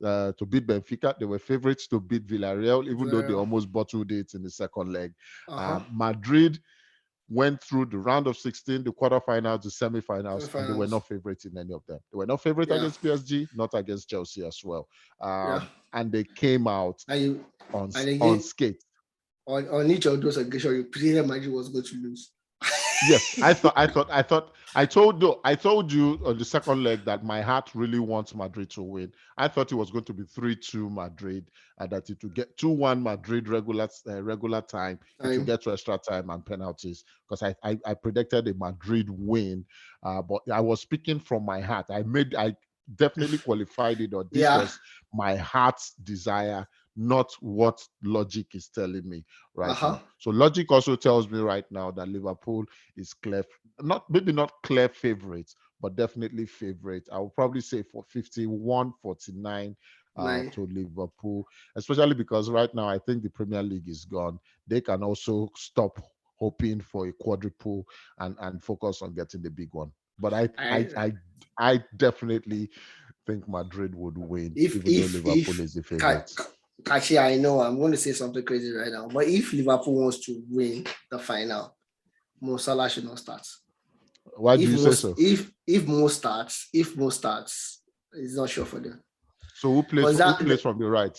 Benfica. They were favorites to beat Villarreal, even though they almost bottled it in the second leg. Madrid went through the round of 16, the quarterfinals, the semifinals, and they were not favorites in any of them. They were not favorites against PSG, not against Chelsea as well. And they came out on skates. On each of those occasions, you predicted Madrid was going to lose. Yes, I told you on the second leg that my heart really wants Madrid to win. I thought it was going to be 3-2 Madrid, and that it would get 2-1 Madrid regular time. It would get to extra time and penalties, because I predicted a Madrid win, but I was speaking from my heart. I definitely qualified it, or this was my heart's desire, not what logic is telling me right now. So logic also tells me right now that Liverpool is maybe not clear favorites, but definitely favorite. I would probably say for 51-49 to Liverpool, especially because right now I think the Premier League is gone. They can also stop hoping for a quadruple and focus on getting the big one. But I definitely think Madrid would win, even though Liverpool is the favorite. Actually, I know I'm going to say something crazy right now, but if Liverpool wants to win the final, Mo Salah should not start. Why do you say so? If Mo starts, it's not sure for them. So who plays from the right?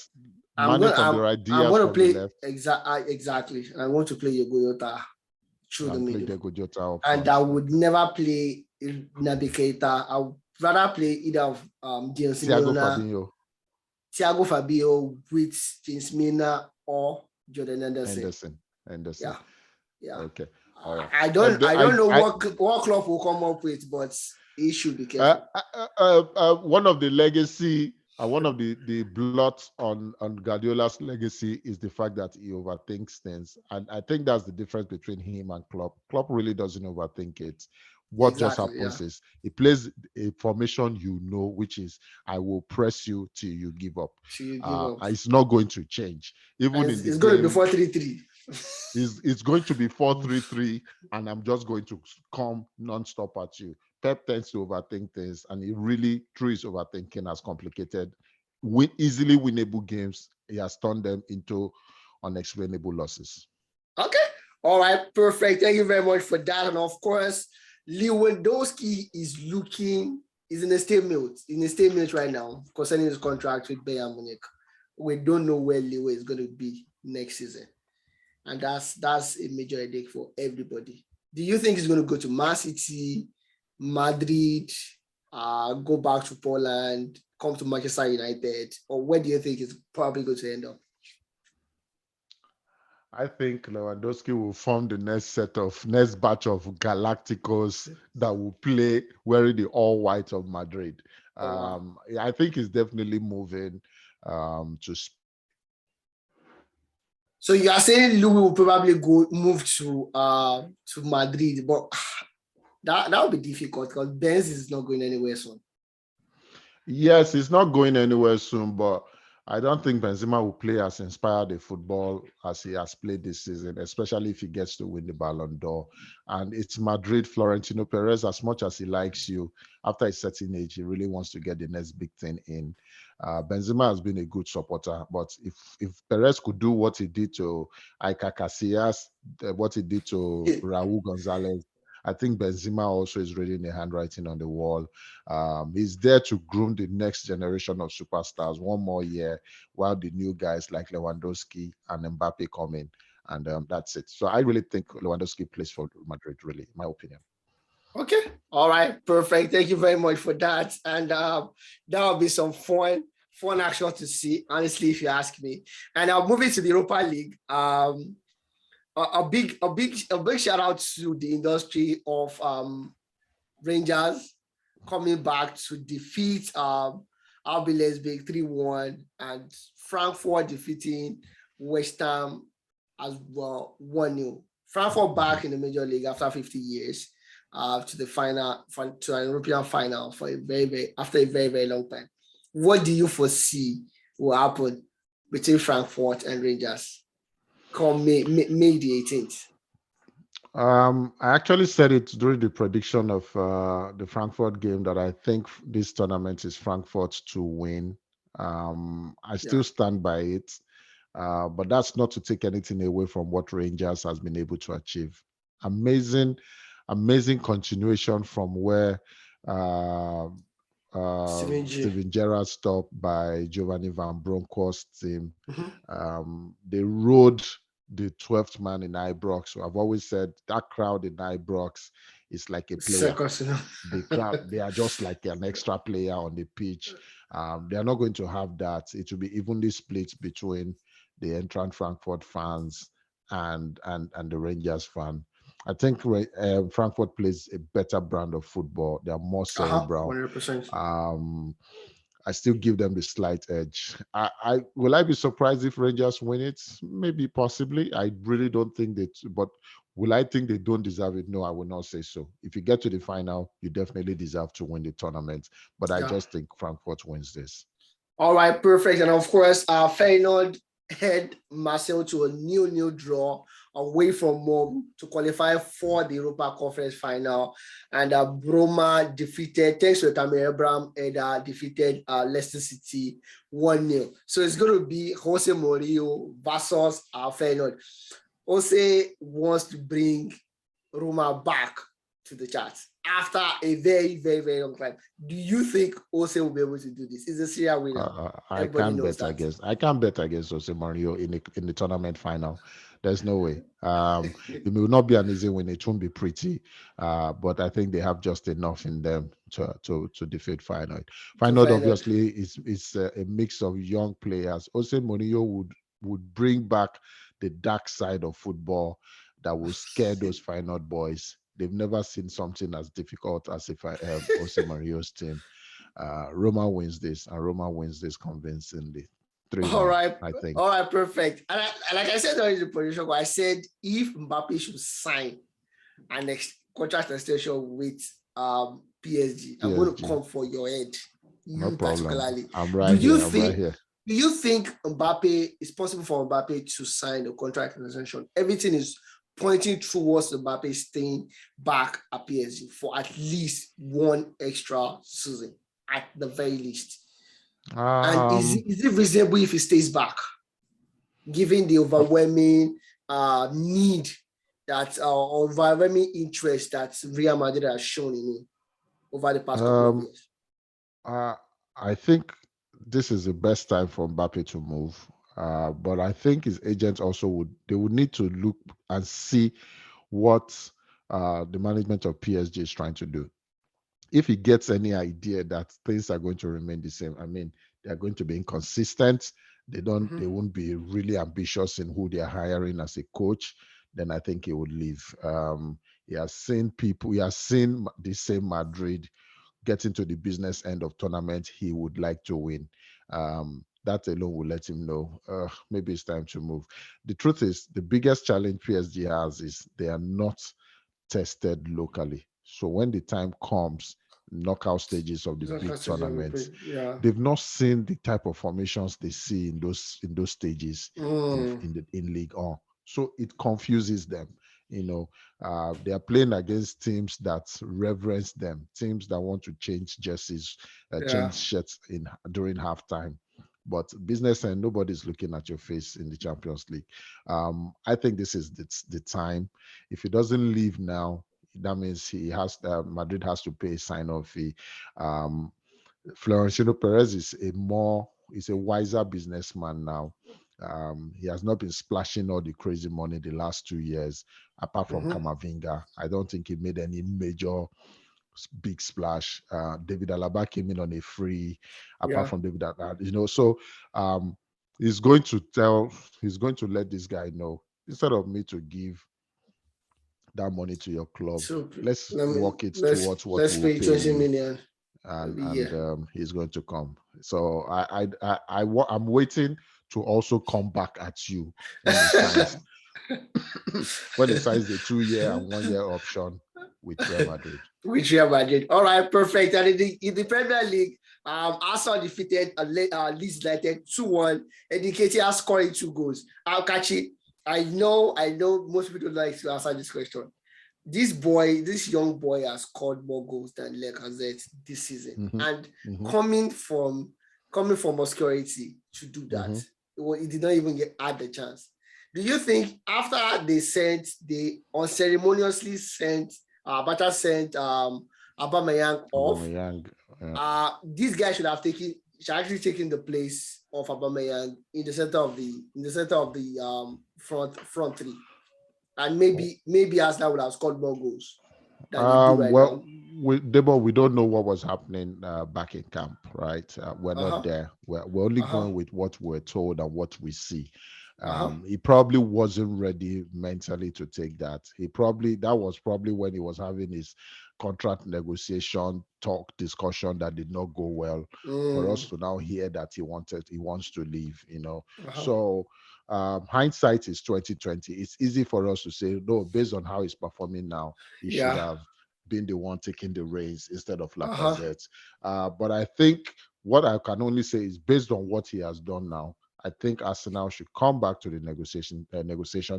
I'm going to play exactly. I want to play Yogoyota through the middle, and I would never play Naby Keita. I would rather play either of Thiago Fabio with James Milner or Jordan Henderson. Yeah. Okay. All right. I don't know what Klopp will come up with, but he should be careful. One of the legacy, one of the blots on Guardiola's legacy is the fact that he overthinks things, and I think that's the difference between him and Klopp. Klopp really doesn't overthink it. What just happens is he plays a formation, which is I will press you till you give up. It's not going to change. Even it's going to be 4-3-3. It's going to be 4-3-3, and I'm just going to come non-stop at you. Pep tends to overthink things, and he really, through his overthinking, has complicated easily winnable games. He has turned them into unexplainable losses. Okay. All right. Perfect. Thank you very much for that. And of course, Lewandowski is in a stalemate right now concerning his contract with Bayern Munich. We don't know where Lewa is going to be next season, and that's a major headache for everybody. Do you think he's going to go to Man City, Madrid, go back to Poland, come to Manchester United, or where do you think he's probably going to end up? I think Lewandowski will form the next batch of Galacticos that will play wearing the all white of Madrid. I think he's definitely moving to. So you are saying Louis will probably move to Madrid, but that would be difficult because Benz is not going anywhere soon. Yes, he's not going anywhere soon, but I don't think Benzema will play as inspired a football as he has played this season, especially if he gets to win the Ballon d'Or. And it's Madrid. Florentino Perez, as much as he likes you, after a certain age, he really wants to get the next big thing in. Benzema has been a good supporter, but if Perez could do what he did to Iker Casillas, what he did to Raúl González, I think Benzema also is reading the handwriting on the wall. He's there to groom the next generation of superstars one more year, while the new guys like Lewandowski and Mbappe come in, and that's it. So I really think Lewandowski plays for Madrid, really, in my opinion. Okay. All right. Perfect. Thank you very much for that. And that'll be some fun fun action to see, honestly, if you ask me. And I'll move into the Europa League. A big shout out to the industry of Rangers coming back to defeat RB Leipzig 3-1 and Frankfurt defeating West Ham as well 1-0. Frankfurt back in the Major League after 50 years to the final, to an European final for after a very long time. What do you foresee will happen between Frankfurt and Rangers come May the 18th? I actually said it during the prediction of the Frankfurt game that I think this tournament is Frankfurt to win. I still stand by it, but that's not to take anything away from what Rangers has been able to achieve. Amazing continuation from where Steven Gerrard stopped by Giovanni Van Bronckhorst's team. They rode the 12th man in Ibrox. So I've always said that crowd in Ibrox is like a player. The crowd, they are just like an extra player on the pitch. They are not going to have that. It will be evenly split between the entrant Frankfurt fans and the Rangers fan. I think Frankfurt plays a better brand of football. They are more cerebral. 100%. I still give them the slight edge. Will I be surprised if Rangers win it? Maybe, possibly. I really don't think that. But will I think they don't deserve it? No, I will not say so. If you get to the final, you definitely deserve to win the tournament. But I just think Frankfurt wins this. All right, perfect. And of course, Feyenoord head Marseille to a new draw away from home to qualify for the Europa Conference final. And Roma defeated, thanks to Tamir Abraham, defeated Leicester City 1-0. So it's going to be Jose Mourinho versus Feyenoord. Jose wants to bring Roma back to the charts after a very long time. Do you think Jose will be able to do this? Is the Serie A winner? I can't bet against Jose Mourinho in the tournament final. There's no way. It will not be an easy win. It won't be pretty, but I think they have just enough in them to defeat Feyenoord. Feyenoord obviously is a mix of young players. Jose Mourinho would bring back the dark side of football that will scare those Feyenoord boys. They've never seen something as difficult as if I have Jose Mourinho's team. Roma wins this, and Roma wins this convincingly. 3-1, all right, I think. All right, perfect. And like I said during the position, I said if Mbappe should sign an contract extension with PSG, I'm going to come for your head. No problem. Particularly. I'm right here. Do you think it's possible for Mbappe to sign a contract extension? Everything is pointing towards Mbappe staying back at PSG for at least one extra season, at the very least. And is it reasonable if he stays back, given the overwhelming need that or overwhelming interest that Real Madrid has shown in him over the past couple of years? I think this is the best time for Mbappe to move. But I think his agents also would need to look and see what the management of PSG is trying to do. If he gets any idea that things are going to remain the same, I mean, they're going to be inconsistent. They won't be really ambitious in who they're hiring as a coach. Then I think he would leave. He has seen the same Madrid get into the business end of tournament. He would like to win. That alone will let him know maybe it's time to move. The truth is, the biggest challenge PSG has is they are not tested locally. So when the time comes, knockout stages of the big tournaments, they've not seen the type of formations they see in those stages in League 1. So it confuses them. They are playing against teams that reverence them, teams that want to change jerseys, change shirts during halftime. But business and nobody's looking at your face in the Champions League. I think this is the time. If he doesn't leave now, that means Madrid has to pay a sign-off fee. Florentino Perez is a wiser businessman now. He has not been splashing all the crazy money the last 2 years, apart from Camavinga. I don't think he made any major big splash. David Alaba came in on a free, apart Yeah. from David Alaba, so um, he's going to let this guy know, instead of me to give that money to your club, So let's work it towards what let's we will pay pay 20 you, million and every year. he's going to come. So I'm waiting to also come back at you when he signs when he signs the 2 year and 1 year option with Real Madrid. With Real Madrid. All right, perfect. And in the Premier League, Arsenal defeated Leeds United 2-1, and Nketiah scoring 2 goals. Kachi, I know most people don't like to answer this question. This young boy has scored more goals than Lacazette this season. Mm-hmm. And Mm-hmm. coming from obscurity to do that, Mm-hmm. he did not even had the chance. Do you think after they unceremoniously sent Bata sent Aubameyang off, Aubameyang, yeah. this guy should actually taken the place of Aubameyang in the center of the front three, and maybe Arsenal would have scored more goals than they do right Well, now. we don't know what was happening back in camp, right? We're not Uh-huh. there. We're only Uh-huh. going with what we're told and what we see. Uh-huh. He probably wasn't ready mentally to take that. That was probably when he was having his contract negotiation discussion that did not go well, for us to now hear that he wants to leave, Uh-huh. So hindsight is 2020. It's easy for us to say, no, based on how he's performing now, he should Yeah. have been the one taking the reins instead of Uh-huh. Lacazette. But I think what I can only say is, based on what he has done now, I think Arsenal should come back to the negotiation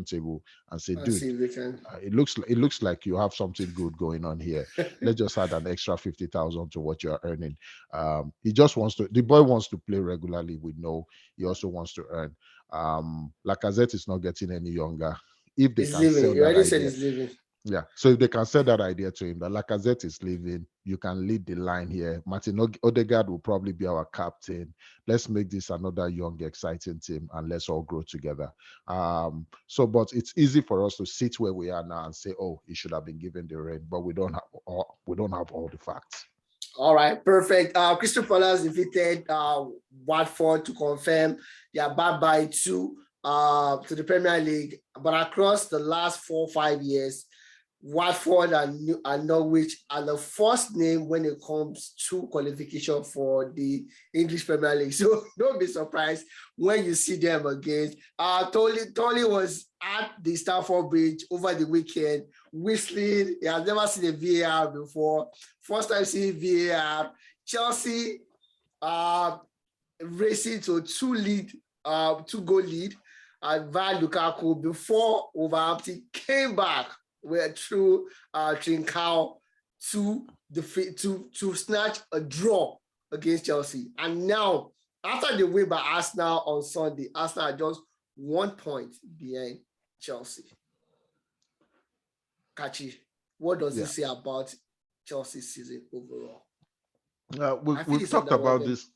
table and say, Let's dude, see if they can. it looks like you have something good going on here. Let's just add an extra 50,000 to what you're earning. The boy wants to play regularly. We know he also wants to earn. Lacazette is not getting any younger. If they He's can leaving. sell You that already said idea, he's leaving. yeah. So if they can sell that idea to him that Lacazette is leaving, you can lead the line here. Martin Odegaard will probably be our captain. Let's make this another young, exciting team, and let's all grow together. But it's easy for us to sit where we are now and say, "Oh, he should have been given the rein," but we don't have all the facts. All right, perfect. Crystal Palace defeated Watford to confirm their bye-bye to the Premier League. But across the last 4 or 5 years, Watford and Norwich are the first name when it comes to qualification for the English Premier League. So don't be surprised when you see them again. Tolly was at the Stamford Bridge over the weekend, whistling. He has never seen a VAR before. First time seeing VAR. Chelsea racing to two-goal lead via Lukaku before Wolverhampton came back through Trincao to snatch a draw against Chelsea. And now, after the win by Arsenal on Sunday, Arsenal are just 1 point behind Chelsea. Kachi, what does this say about Chelsea's season overall? We've talked about this.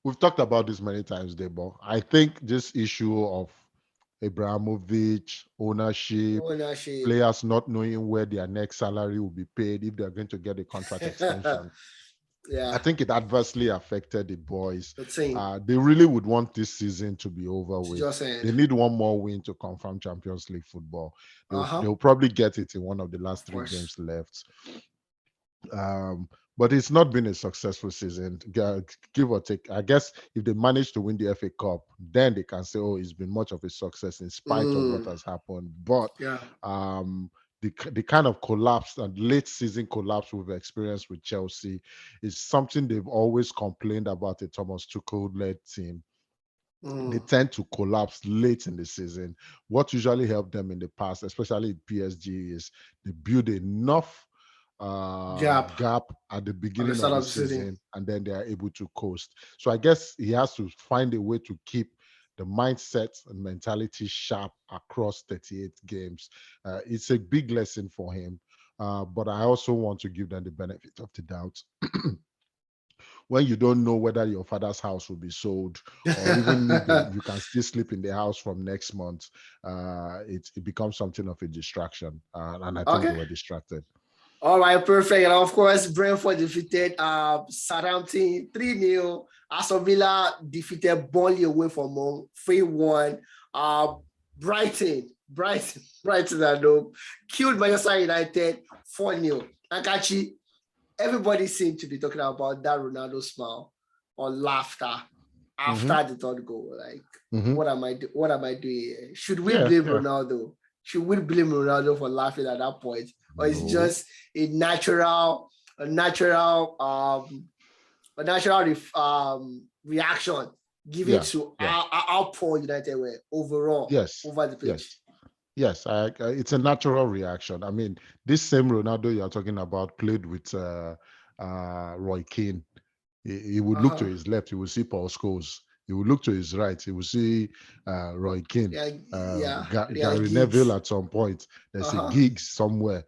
We've talked about this many times, Debo. I think this issue of Abramovich, ownership, players not knowing where their next salary will be paid, if they're going to get a contract extension. Yeah, I think it adversely affected the boys. The team. They really would want this season to be over with. Just saying. They need one more win to confirm Champions League football. They'll probably get it in one of the last 3 games left. But it's not been a successful season, give or take. I guess if they manage to win the FA Cup, then they can say, oh, it's been much of a success in spite of what has happened. But the kind of collapse and late season collapse we've experienced with Chelsea is something they've always complained about a Thomas Tuchel-led team. They tend to collapse late in the season. What usually helped them in the past, especially at PSG, is they build enough gap at the beginning of the season, and then they are able to coast. So I guess he has to find a way to keep the mindset and mentality sharp across 38 games. It's a big lesson for him, but I also want to give them the benefit of the doubt. When you don't know whether your father's house will be sold, or even if you can still sleep in the house from next month, it becomes something of a distraction, and I think they were distracted. All right, perfect. And of course, Brentford defeated Southampton 3-0. Aston Villa defeated Burnley away from home 3-1. Uh, Brighton at home killed Manchester United 4-0. Akachi, everybody seemed to be talking about that Ronaldo smile or laughter Mm-hmm. after the third goal. Like, Mm-hmm. what am I doing here? Should we Yeah, blame yeah. Ronaldo? Should we blame Ronaldo for laughing at that point? Or is it No. just a natural, a natural, a natural reaction given Yeah, to yeah. how poor United were overall Yes, over the pitch? yes. Yes, it's a natural reaction. I mean, this same Ronaldo you're talking about played with Roy Keane. He would look to Uh-huh. his left, he would see Paul Scholes. He would look to his right, he would see Roy Keane. Yeah, yeah, Gary Neville gigs. at some point. There's a Uh-huh. Giggs somewhere.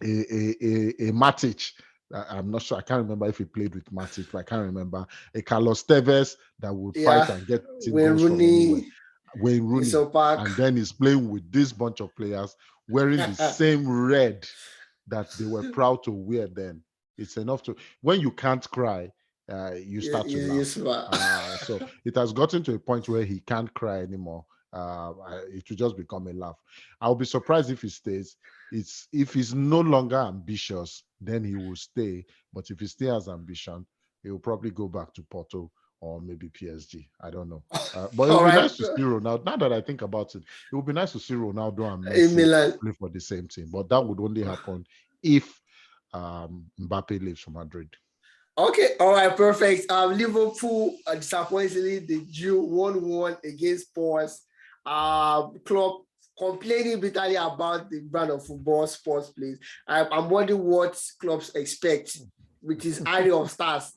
A Matic. I'm not sure. I can't remember if he played with Matic, but I can't remember. A Carlos Tevez that would fight Yeah. and get in When goals from anywhere. Rooney Wayne in Rooney. some park. And then he's playing with this bunch of players wearing the same red that they were proud to wear then. It's enough to, when you can't cry, you start to laugh. Smart. So it has gotten to a point where he can't cry anymore. It will just become a laugh. I'll be surprised if he stays. It's if he's no longer ambitious, then he will stay. But if he still has ambition, he will probably go back to Porto or maybe PSG. I don't know. But it All would be right. nice to see Ronaldo. Now that I think about it, it would be nice to see Ronaldo and In Messi Milan. play for the same team. But that would only happen if Mbappe leaves for Madrid. Okay, all right, perfect. Liverpool disappointingly they drew 1-1 against Spurs. Club complaining bitterly about the brand of football Spurs plays. I'm wondering what clubs expect with his array of stars.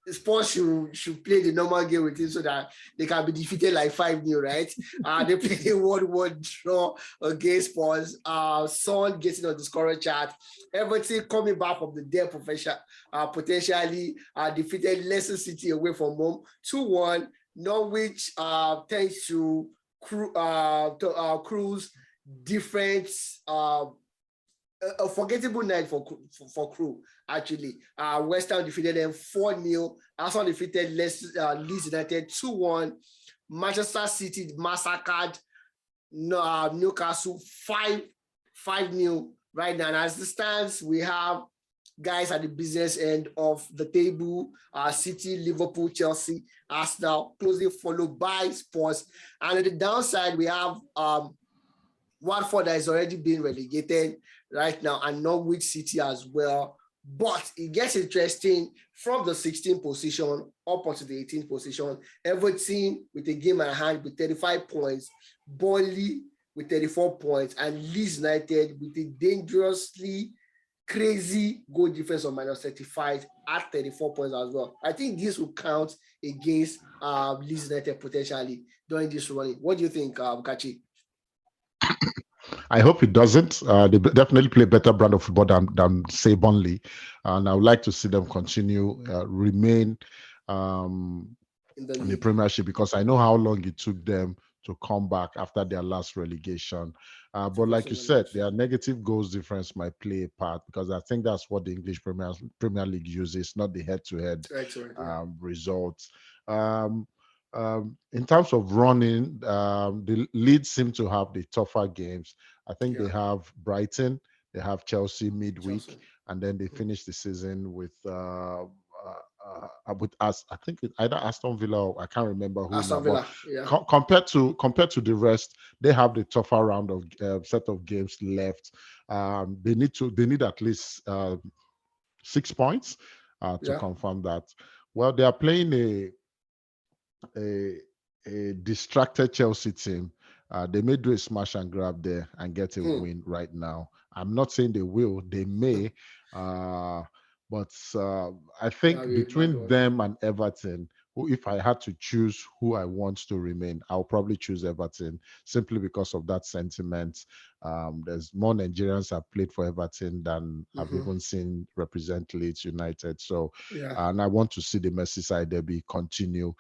Spurs should play the normal game with him so that they can be defeated like 5-0, right? They played a 1-1 draw against Spurs. Son getting on the scorer chart. Everton coming back from the dead potentially defeated Leicester City away from home 2-1. Norwich tends to cruise different a forgettable night for Crew, actually. West Ham defeated them 4-0. Arsenal defeated Leeds United 2-1. Manchester City massacred Newcastle 5-0 right now. And as it stands, we have guys at the business end of the table, City, Liverpool, Chelsea, Arsenal, closely followed by Spurs. And at the downside, we have Watford that is already being relegated right now, and Norwich City as well. But it gets interesting from the 16th position up onto the 18th position. Everton with a game at hand with 35 points, Burnley with 34 points, and Leeds United with a dangerously crazy goal difference of -35 at 34 points as well. I think this will count against Leeds United potentially during this running. What do you think, Kachi? I hope it doesn't. They definitely play better brand of football than say Burnley, and I would like to see them continue remain In the in the league. Premiership because I know how long it took them to come back after their last relegation. But like you said, their negative goals difference might play a part because I think that's what the English Premier League uses, not the head-to-head Right, yeah. results. Um, in terms of running, the Leeds seem to have the tougher games. I think they Yeah, have Brighton, they have Chelsea midweek, Chelsea. and then they finish the season with us. I think either Aston Villa or I can't remember who now. Aston But Villa, yeah. compared to the rest, they have the tougher round of set of games left. They need at least 6 points to Yeah. confirm that. Well, they are playing a a distracted Chelsea team. They may do a smash and grab there and get a win right now. I'm not saying they will, they may, uh, but I That'll think be a bad between one. them and Everton, who, if I had to choose who I want to remain, I'll probably choose Everton simply because of that sentiment. There's more Nigerians have played for Everton than I've even seen represent Leeds United. So, Yeah. and I want to see the Merseyside derby continue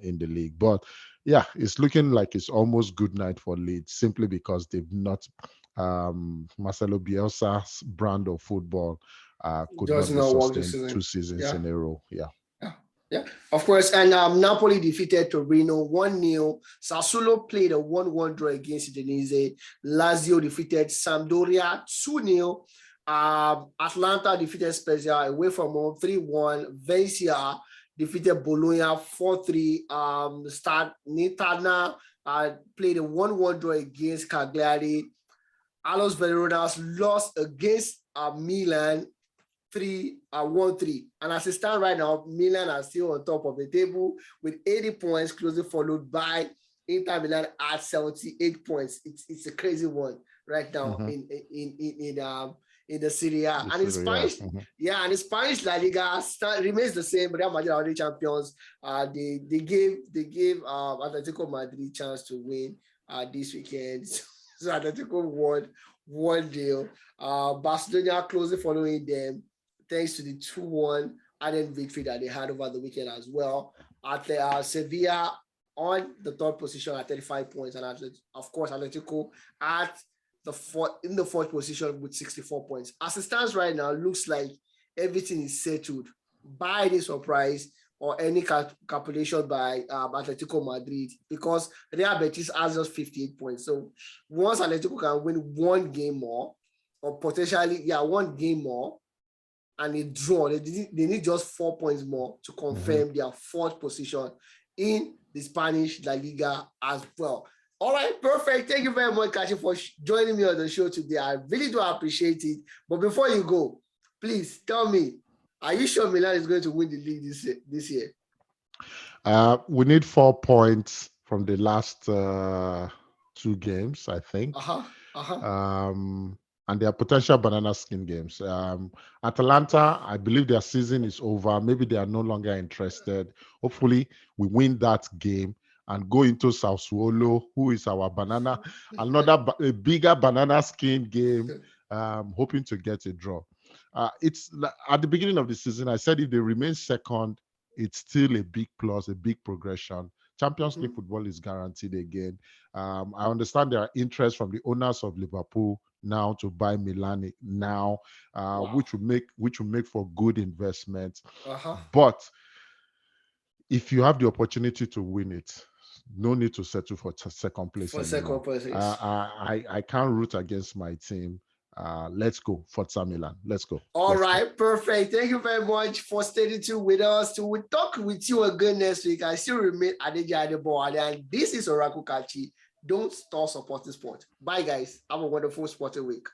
in the league. But yeah, it's looking like it's almost good night for Leeds simply because Marcelo Bielsa's brand of football could Does not be not work this sustained season. 2 seasons Yeah. in a row. Yeah. Yeah, of course. And Napoli defeated Torino 1-0. Sassuolo played a 1-1 draw against Udinese. Lazio defeated Sampdoria 2-0. Atlanta defeated Spezia away from home 3-1. Venezia defeated Bologna 4-3. Nitana played a 1-1 draw against Cagliari. Alos Verona lost against Milan 1-3. And as it stands right now, Milan are still on top of the table with 80 points, closely followed by Inter Milan at 78 points. It's a crazy one right now in the Serie A. And in Spanish, and in Spanish La Liga remains the same. Real Madrid are already champions. They gave Atletico Madrid chance to win this weekend. So Atletico won 1-0. Barcelona closely following them, thanks to the 2-1 added victory that they had over the weekend as well. At Sevilla on the third position at 35 points, and of course Atletico at in the fourth position with 64 points. As it stands right now, looks like everything is settled. By any surprise or any calculation by Atletico Madrid, because Real Betis has just 58 points. So once Atletico can win one game more, or potentially one game more, and a draw, they need just 4 points more to confirm their fourth position in the Spanish La Liga as well. All right, perfect. Thank you very much, Kachi, for joining me on the show today. I really do appreciate it. But before you go, please tell me, are you sure Milan is going to win the league this year? We need 4 points from the last 2 games, I think. And their potential banana skin games. Atalanta, I believe their season is over. Maybe they are no longer interested. Hopefully, we win that game and go into Sassuolo, who is our banana, a bigger banana skin game, hoping to get a draw. It's at the beginning of the season, I said if they remain second, it's still a big plus, a big progression. Champions League football is guaranteed again. I understand there are interest from the owners of Liverpool now to buy Milan now, which will make for good investment. But if you have the opportunity to win it, no need to settle for second place anymore. I can't root against my team. Let's go, Forza Milan. Let's go. All right, perfect. Thank you very much for staying tuned with us. We'll talk with you again next week. I still remain Adeja Adeboale, and this is Oracle Kachi. Don't stop supporting sport. Bye, guys. Have a wonderful sporting week.